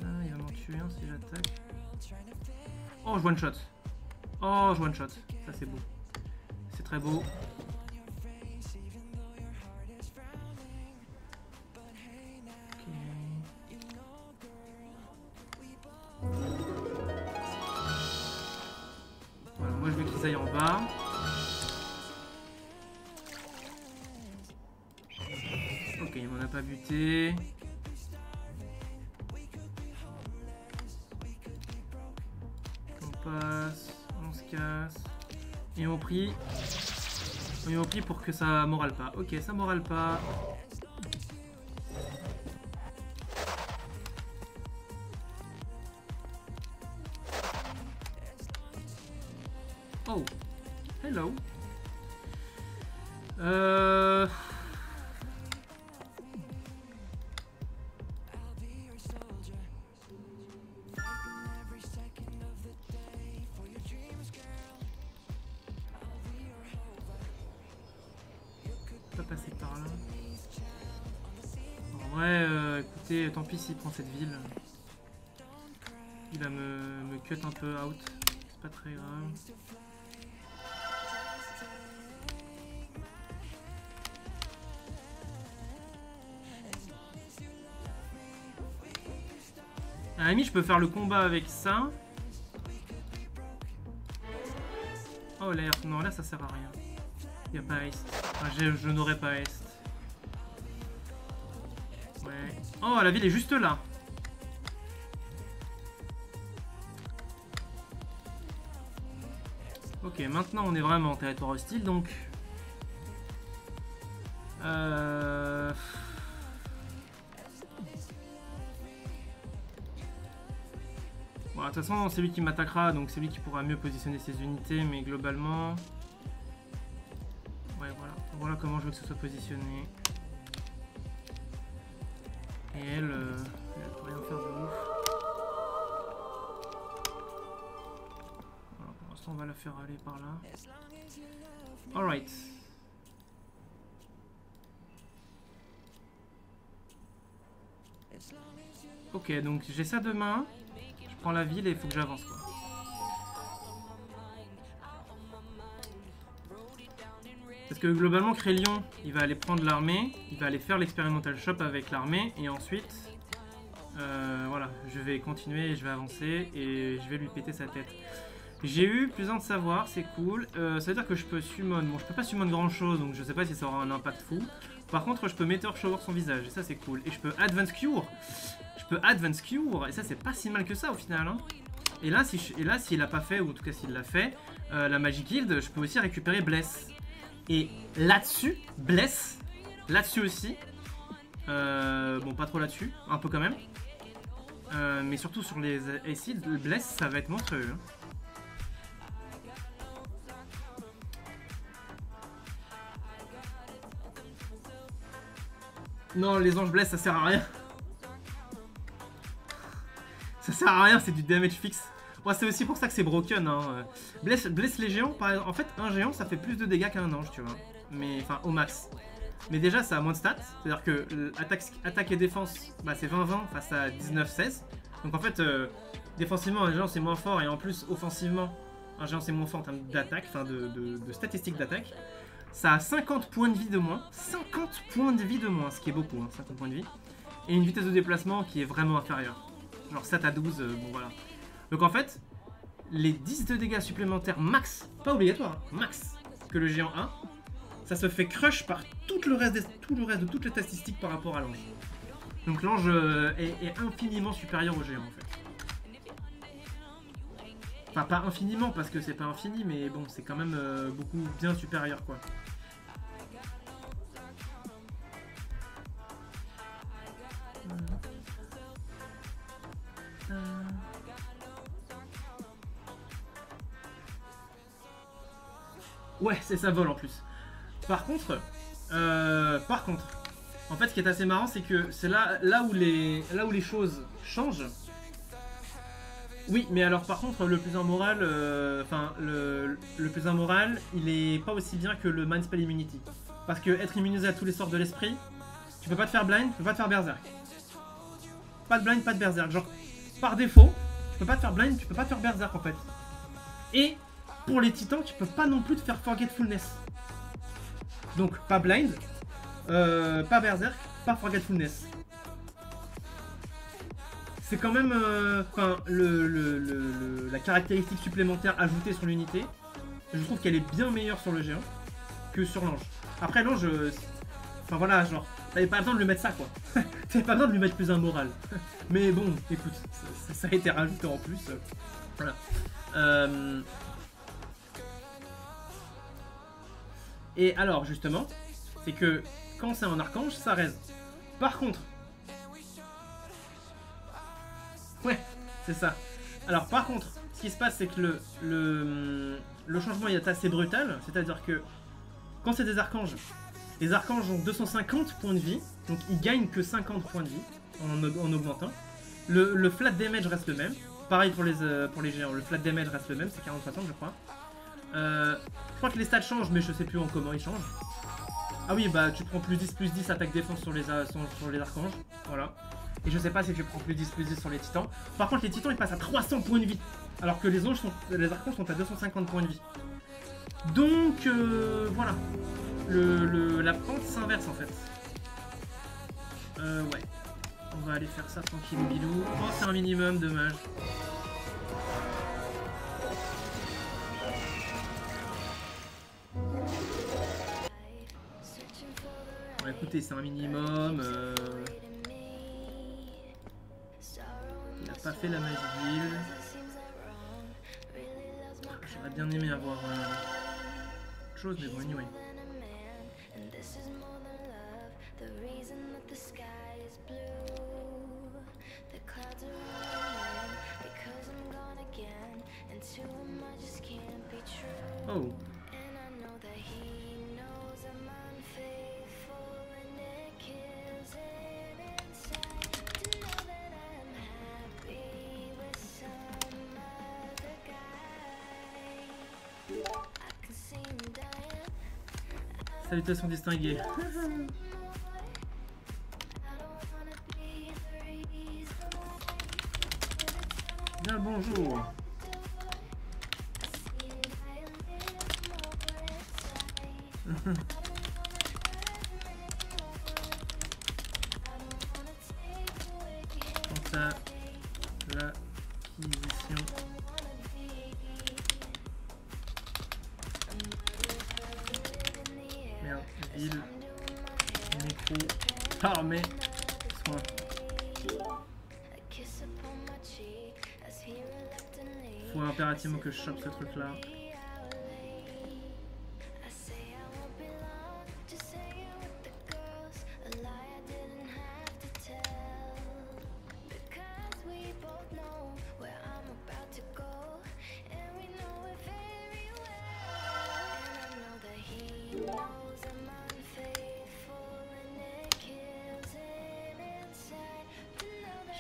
Là, il va m'en tuer un si j'attaque. Oh, je one shot. Oh, je one shot. Ça c'est beau. C'est très beau. Voilà, moi je veux qu'ils aillent en bas. Ok, il m'en a pas buté. On passe, on se casse. Et on prie. Et on prie pour que ça morale pas. Ok, ça morale pas. Oh, hello. Pas passer par là. En vrai, écoutez, tant pis s'il prend cette ville. Il va me cut un peu out. C'est pas très grave. À la limite, je peux faire le combat avec ça. Oh, l'air. Non, là, ça sert à rien. Il n'y a pas Haste. Enfin, je n'aurai pas Haste. Ouais. Oh, la ville est juste là. Ok, maintenant, on est vraiment en territoire hostile, donc... Bon, de toute façon, c'est lui qui m'attaquera, donc c'est lui qui pourra mieux positionner ses unités, mais globalement... Ouais, voilà. Voilà comment je veux que ce soit positionné. Et elle peut rien faire de ouf. Voilà, pour l'instant, on va la faire aller par là. Alright. Ok, donc j'ai ça demain. Je prends la ville et il faut que j'avance, quoi. Parce que globalement, Crélion, il va aller prendre l'armée, il va aller faire l'experimental shop avec l'armée, et ensuite, voilà, je vais continuer, je vais avancer, et je vais lui péter sa tête. J'ai eu plus de savoir, c'est cool. Ça veut dire que je peux summon. Bon, je peux pas summon grand chose, donc je sais pas si ça aura un impact fou. Par contre, je peux Meteor Shower son visage, et ça c'est cool. Et je peux Advance Cure. Je peux Advance Cure, et ça c'est pas si mal que ça au final. Hein. Et là, s'il l'a pas fait, ou en tout cas s'il l'a fait, la Magic Guild, je peux aussi récupérer Bless. Et là-dessus, Bless, là-dessus aussi. Bon, pas trop là-dessus, un peu quand même. Mais surtout sur les acids, le Bless, ça va être monstrueux. Hein. Non, les anges Bless, ça sert à rien. Ça sert à rien, c'est du damage fixe. Bon, c'est aussi pour ça que c'est broken. Hein. Blesse les géants, par exemple. En fait, un géant, ça fait plus de dégâts qu'un ange, tu vois. Mais, enfin, au max. Mais déjà, ça a moins de stats. C'est-à-dire que attaque et défense, bah, c'est 20-20 face à 19-16. Donc en fait, défensivement, un géant, c'est moins fort. Et en plus, offensivement, un géant, c'est moins fort en termes d'attaque, enfin, de statistiques d'attaque. Ça a 50 points de vie de moins. 50 points de vie de moins, ce qui est beaucoup, hein, 50 points de vie. Et une vitesse de déplacement qui est vraiment inférieure. Genre 7 à 12, bon voilà. Donc en fait, les 10 de dégâts supplémentaires max, pas obligatoire, hein, max, que le géant a, ça se fait crush par tout le reste de toutes les statistiques par rapport à l'ange. Donc l'ange est infiniment supérieur au géant en fait. Enfin pas infiniment parce que c'est pas infini, mais bon c'est quand même beaucoup bien supérieur quoi. Ouais, c'est ça vole en plus. Par contre, en fait, ce qui est assez marrant, c'est que c'est là où les choses changent. Oui, mais alors par contre, le plus moral, le plus moral, il est pas aussi bien que le Mind Spell Immunity. Parce que être immunisé à tous les sorts de l'esprit, tu peux pas te faire blind, tu peux pas te faire berserk. Pas de blind, pas de berserk. Genre, par défaut, tu peux pas te faire blind, tu peux pas te faire berserk en fait. Et pour les titans, tu peux pas non plus te faire forgetfulness. Donc, pas blind, pas berserk, pas forgetfulness. C'est quand même la caractéristique supplémentaire ajoutée sur l'unité. Je trouve qu'elle est bien meilleure sur le géant que sur l'ange. Après, l'ange, enfin voilà, genre, t'avais pas besoin de lui mettre ça quoi. T'avais pas besoin de lui mettre plus un moral. Mais bon, écoute, ça a été rajouté en plus. Voilà. Et alors, justement, c'est que quand c'est un archange, ça raise. Par contre, ouais, c'est ça. Alors, par contre, ce qui se passe, c'est que le changement est assez brutal. C'est-à-dire que quand c'est des archanges, les archanges ont 250 points de vie. Donc, ils gagnent que 50 points de vie en augmentant. Le flat damage reste le même. Pareil pour les géants, le flat damage reste le même, c'est 40-60 je crois. Je crois que les stats changent, mais je sais plus en comment ils changent. Ah oui, bah tu prends plus 10 attaque défense sur les archanges. Voilà. Et je sais pas si tu prends plus 10 sur les titans. Par contre, les titans ils passent à 300 points de vie. Alors que les archanges sont à 250 points de vie. Donc voilà. La pente s'inverse en fait. Ouais. On va aller faire ça tranquille bilou. Oh, c'est un minimum, dommage. Bon, écoutez, c'est un minimum. Il n'a pas fait la magie d'huile. J'aurais bien aimé avoir autre chose, mais bon, anyway. Oh. Salutations distinguées. Bien le bonjour. Quant à l'acquisition merde, ville, micro, armée, soin. Faut impérativement que je chope ce truc là.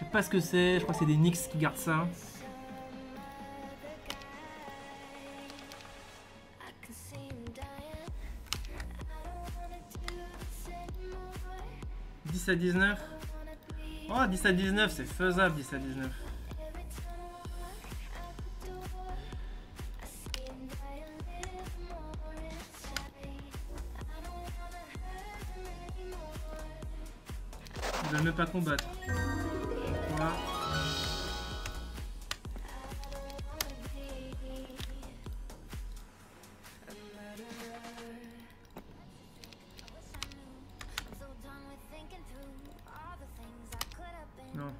sais pas ce que c'est, je crois que c'est des Knicks qui gardent ça. 10 à 19. Oh, 10 à 19, c'est faisable, 10 à 19. Ils veulent même pas combattre. Voilà. Non.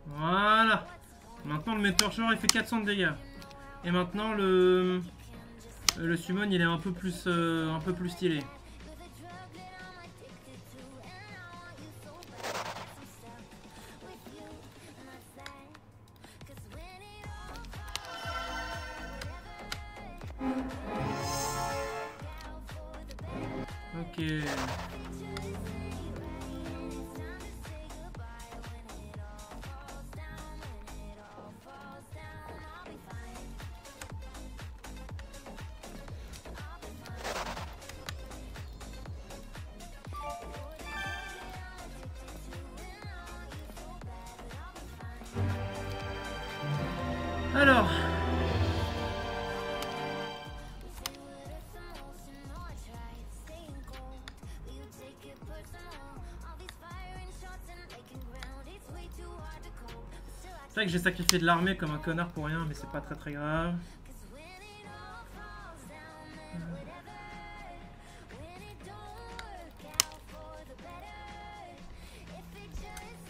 Voilà. Maintenant le Meteor il fait 400 de dégâts. Et maintenant le summon il est un peu plus stylé. Ok. Alors. C'est vrai que j'ai sacrifié de l'armée comme un connard pour rien, mais c'est pas très grave.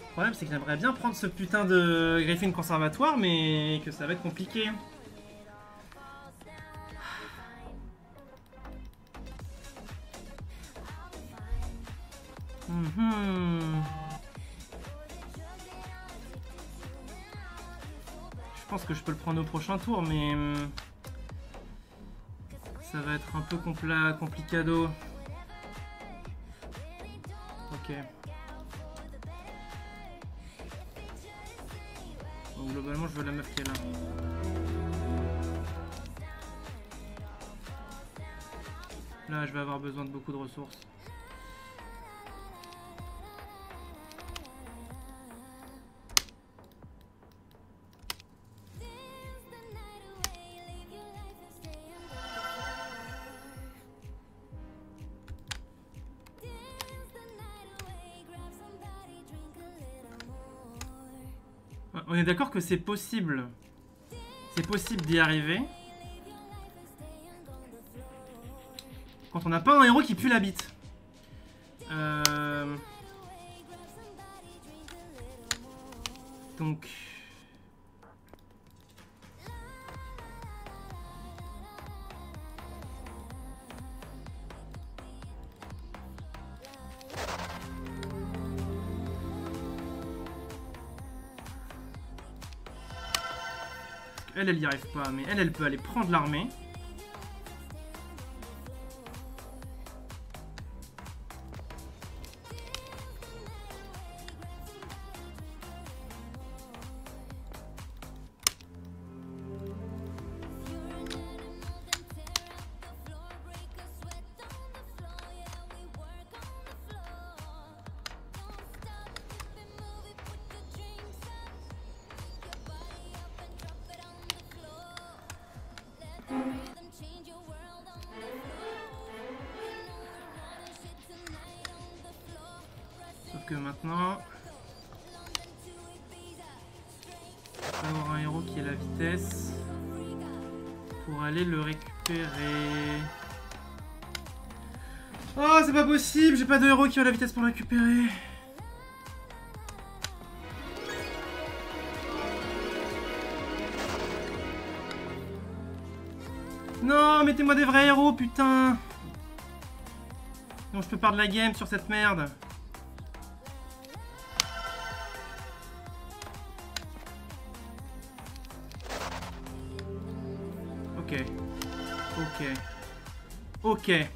Le problème c'est que j'aimerais bien prendre ce putain de Griffin conservatoire, mais que ça va être compliqué. Je pense que je peux le prendre au prochain tour, mais ça va être un peu complicado. Ok. Donc, globalement, je veux la meuf qui est là. Là, je vais avoir besoin de beaucoup de ressources. On est d'accord que c'est possible. C'est possible d'y arriver. Quand on n'a pas un héros qui pue la bite. Donc... Elle y arrive pas, mais elle peut aller prendre l'armée. Sauf que maintenant, il faut avoir un héros qui ait la vitesse pour aller le récupérer. Oh, c'est pas possible, j'ai pas de héros qui a la vitesse pour le récupérer. Non, mettez-moi des vrais héros, putain. Non, je peux perdre la game sur cette merde. Ok. Ok. Ok.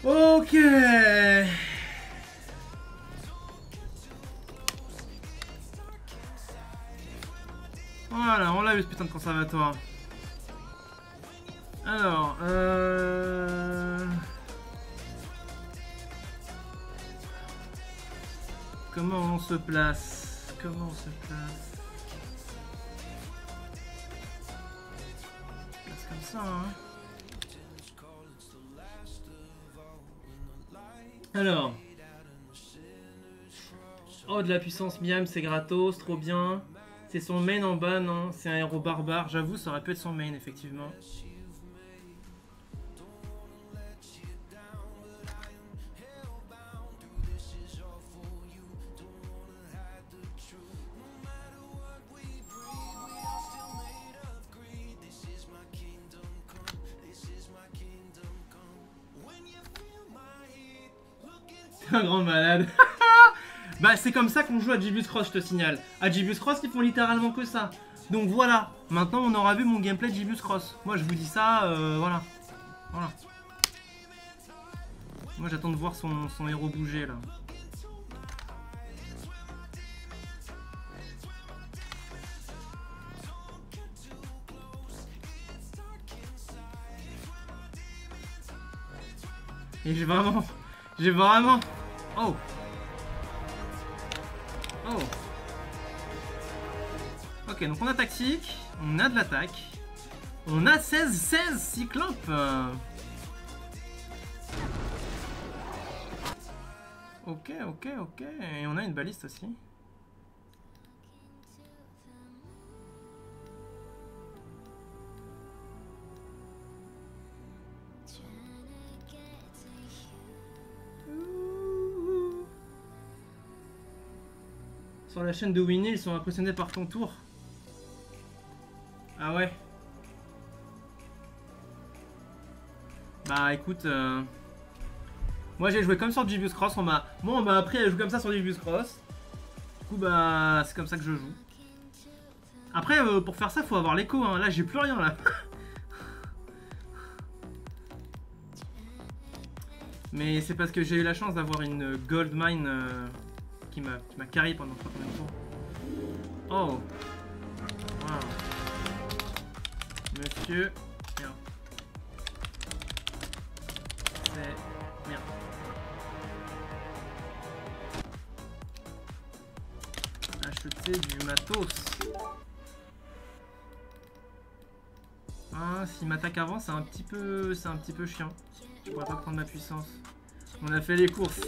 Ok. Voilà, on l'a eu ce putain de conservatoire. Alors, comment on se place? Comment on se place? On place comme ça, hein. Alors. Oh, de la puissance Miam, c'est gratos, trop bien. C'est son main en bas, non? C'est un héros barbare. J'avoue, ça aurait pu être son main, effectivement. C'est un grand malade. Bah c'est comme ça qu'on joue à Gibbous Cross, je te signale. À Gibbous Cross, ils font littéralement que ça. Donc voilà, maintenant on aura vu mon gameplay de Gibbous Cross. Moi je vous dis ça, voilà. Voilà. Moi j'attends de voir son héros bouger là. Et j'ai vraiment... Oh. Oh. Ok, donc on a tactique, on a de l'attaque, on a 16 cyclopes. Ok, et on a une baliste aussi. Sur la chaîne de Winnie, ils sont impressionnés par ton tour. Ah ouais. Bah écoute, moi j'ai joué comme sur Gibbous Cross. Moi on m'a appris à jouer comme ça sur Gibbous Cross. Du coup bah c'est comme ça que je joue. Après pour faire ça faut avoir l'écho, hein. Là j'ai plus rien là. Mais c'est parce que j'ai eu la chance d'avoir une gold mine qui m'a carry pendant 3 tours. Oh. Wow. Monsieur. Bien. C'est bien. Acheter du matos. Ah, s'il m'attaque avant, c'est un petit peu chiant. Je pourrais pas prendre ma puissance. On a fait les courses.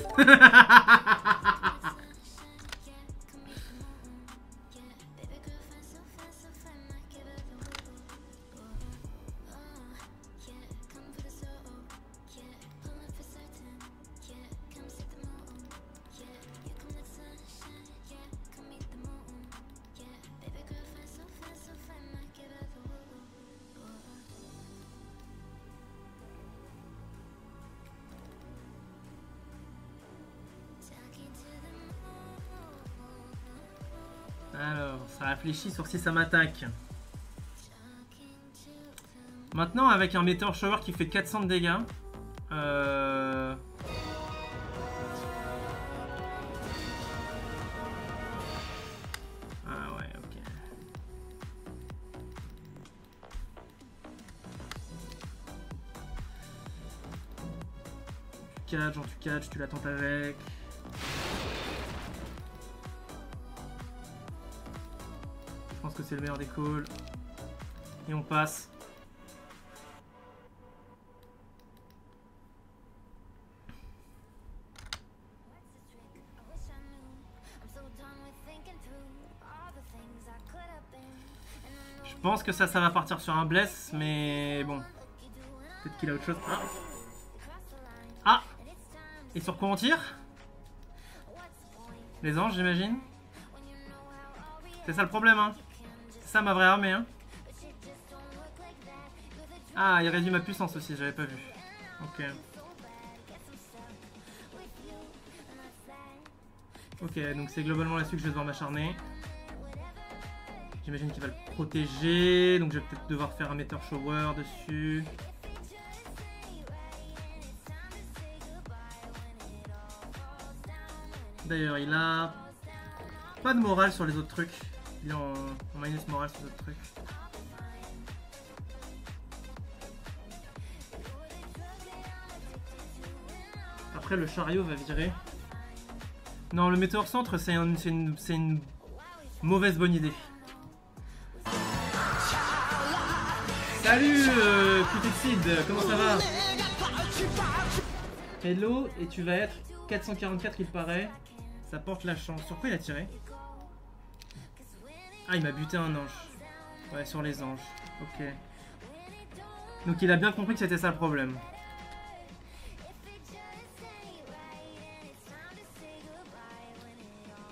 Alors, ça réfléchit sur si ça m'attaque. Maintenant, avec un Meteor Shower qui fait 400 de dégâts. Ah ouais, ok. Tu catches, genre tu catches, tu la tentes avec. pense que c'est le meilleur des calls. Et on passe. Je pense que ça va partir sur un bless, mais bon. Peut-être qu'il a autre chose. Ah, ah. Et sur quoi on tire? Les anges, j'imagine. C'est ça le problème, hein. C'est ça ma vraie armée, hein. Ah, il réduit ma puissance aussi, j'avais pas vu. Ok. Ok, donc c'est globalement là-dessus que je vais devoir m'acharner. J'imagine qu'il va le protéger, donc je vais peut-être devoir faire un Meteor Shower dessus. D'ailleurs, il a pas de morale sur les autres trucs. Il est en minus morale sur les autres trucs. Après, le chariot va virer. Non, le météore centre, c'est une mauvaise bonne idée. Salut, Putexid, comment ça va? Hello, et tu vas être 444, il paraît. Ça porte la chance. Sur quoi il a tiré? Ah, il m'a buté un ange. Ouais, sur les anges. Ok. Donc il a bien compris que c'était ça le problème.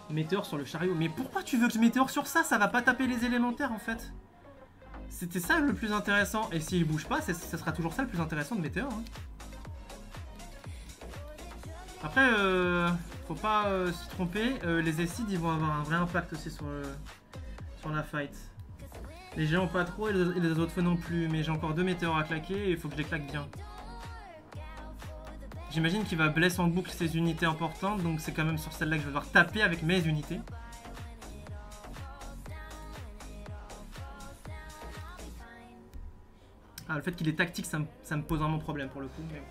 Météore sur le chariot. Mais pourquoi tu veux que je météore sur ça? Ça va pas taper les élémentaires en fait. C'était ça le plus intéressant. Et s'il bouge pas, ça sera toujours ça le plus intéressant de météore. Hein. Après, faut pas se tromper. Les acides, ils vont avoir un vrai impact aussi sur la fight. Les géants pas trop et les autres feux non plus. Mais j'ai encore 2 météores à claquer et il faut que je les claque bien. J'imagine qu'il va bless en boucle ses unités importantes. Donc c'est quand même sur celle-là que je vais devoir taper avec mes unités. Ah, le fait qu'il est tactique, ça me pose vraiment problème pour le coup. Mais...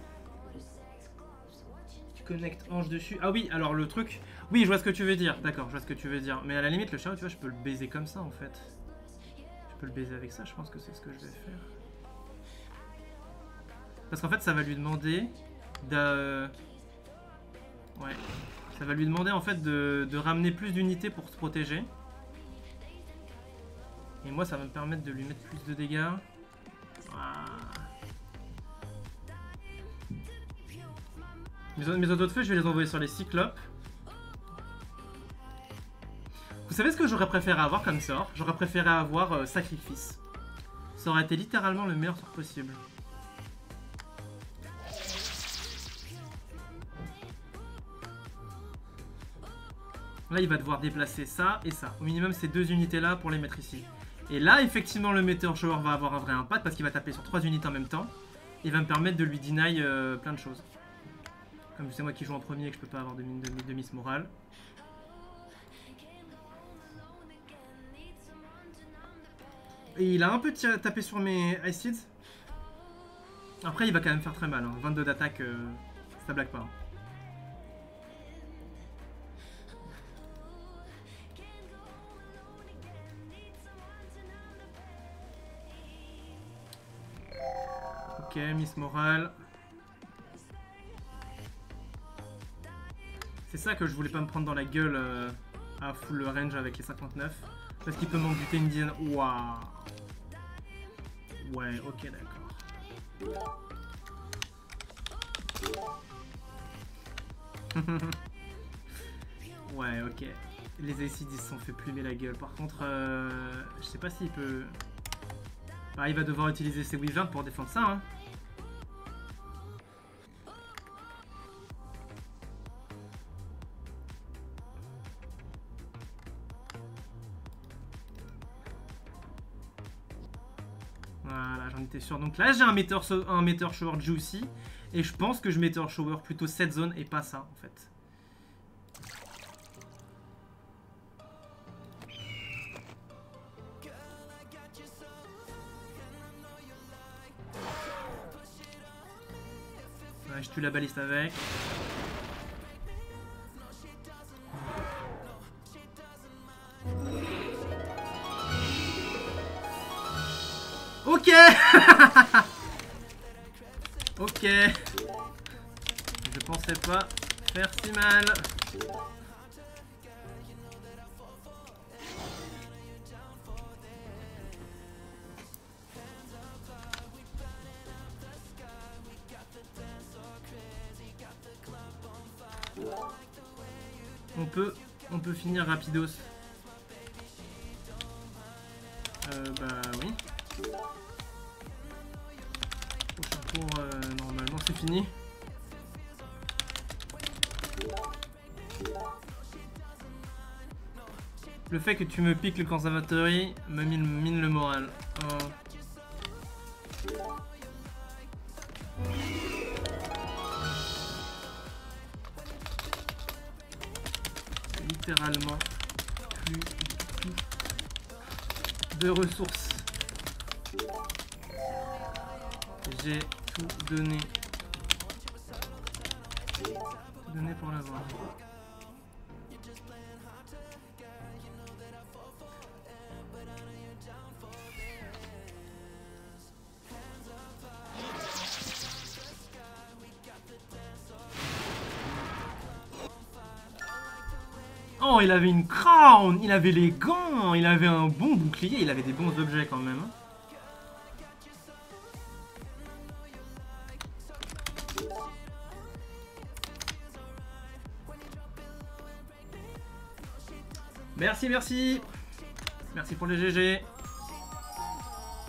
tu connectes ange dessus. Ah oui, alors le truc... oui, je vois ce que tu veux dire. D'accord, je vois ce que tu veux dire. Mais à la limite, le chariot, tu vois, je peux le baiser comme ça en fait. Je peux le baiser avec ça, je pense que c'est ce que je vais faire. Parce qu'en fait, ça va lui demander de... ouais. Ça va lui demander en fait de ramener plus d'unités pour se protéger. Et moi, ça va me permettre de lui mettre plus de dégâts. Mes autres feux, je vais les envoyer sur les cyclopes. Vous savez ce que j'aurais préféré avoir comme sort? J'aurais préféré avoir sacrifice. Ça aurait été littéralement le meilleur sort possible. Là, il va devoir déplacer ça et ça. Au minimum, ces 2 unités-là pour les mettre ici. Et là, effectivement, le Meteor Shower va avoir un vrai impact parce qu'il va taper sur 3 unités en même temps. Et va me permettre de lui deny plein de choses. Comme c'est moi qui joue en premier et que je peux pas avoir de miss morale. Et il a un peu tapé sur mes acids. Après, il va quand même faire très mal. Hein. 22 d'attaque, ça blague pas. Ok, miss morale. C'est ça que je voulais pas me prendre dans la gueule à full range avec les 59. Parce qu'il peut m'en buter une dizaine. Waouh. Ouais, ok, d'accord. Ouais, ok. Les acides ils se sont fait plumer la gueule. Par contre, je sais pas s'il peut... ah, il va devoir utiliser ses Wyverns pour défendre ça, hein. Voilà, j'en étais sûr. Donc là, j'ai un Meteor Shower Juicy. Et je pense que je Meteor Shower plutôt cette zone et pas ça, en fait. Ouais, je tue la baliste avec. Ok. Ok. Je pensais pas faire si mal. On peut finir rapidos. Bah oui. Prochain tour, normalement c'est fini. Le fait que tu me piques le conservatory me mine le moral. Littéralement plus de ressources. J'ai tout donné. Tout donné pour l'avoir. Oh, il avait une crown, il avait les gants, il avait un bon bouclier, il avait des bons objets quand même. Merci, merci. Merci pour les GG.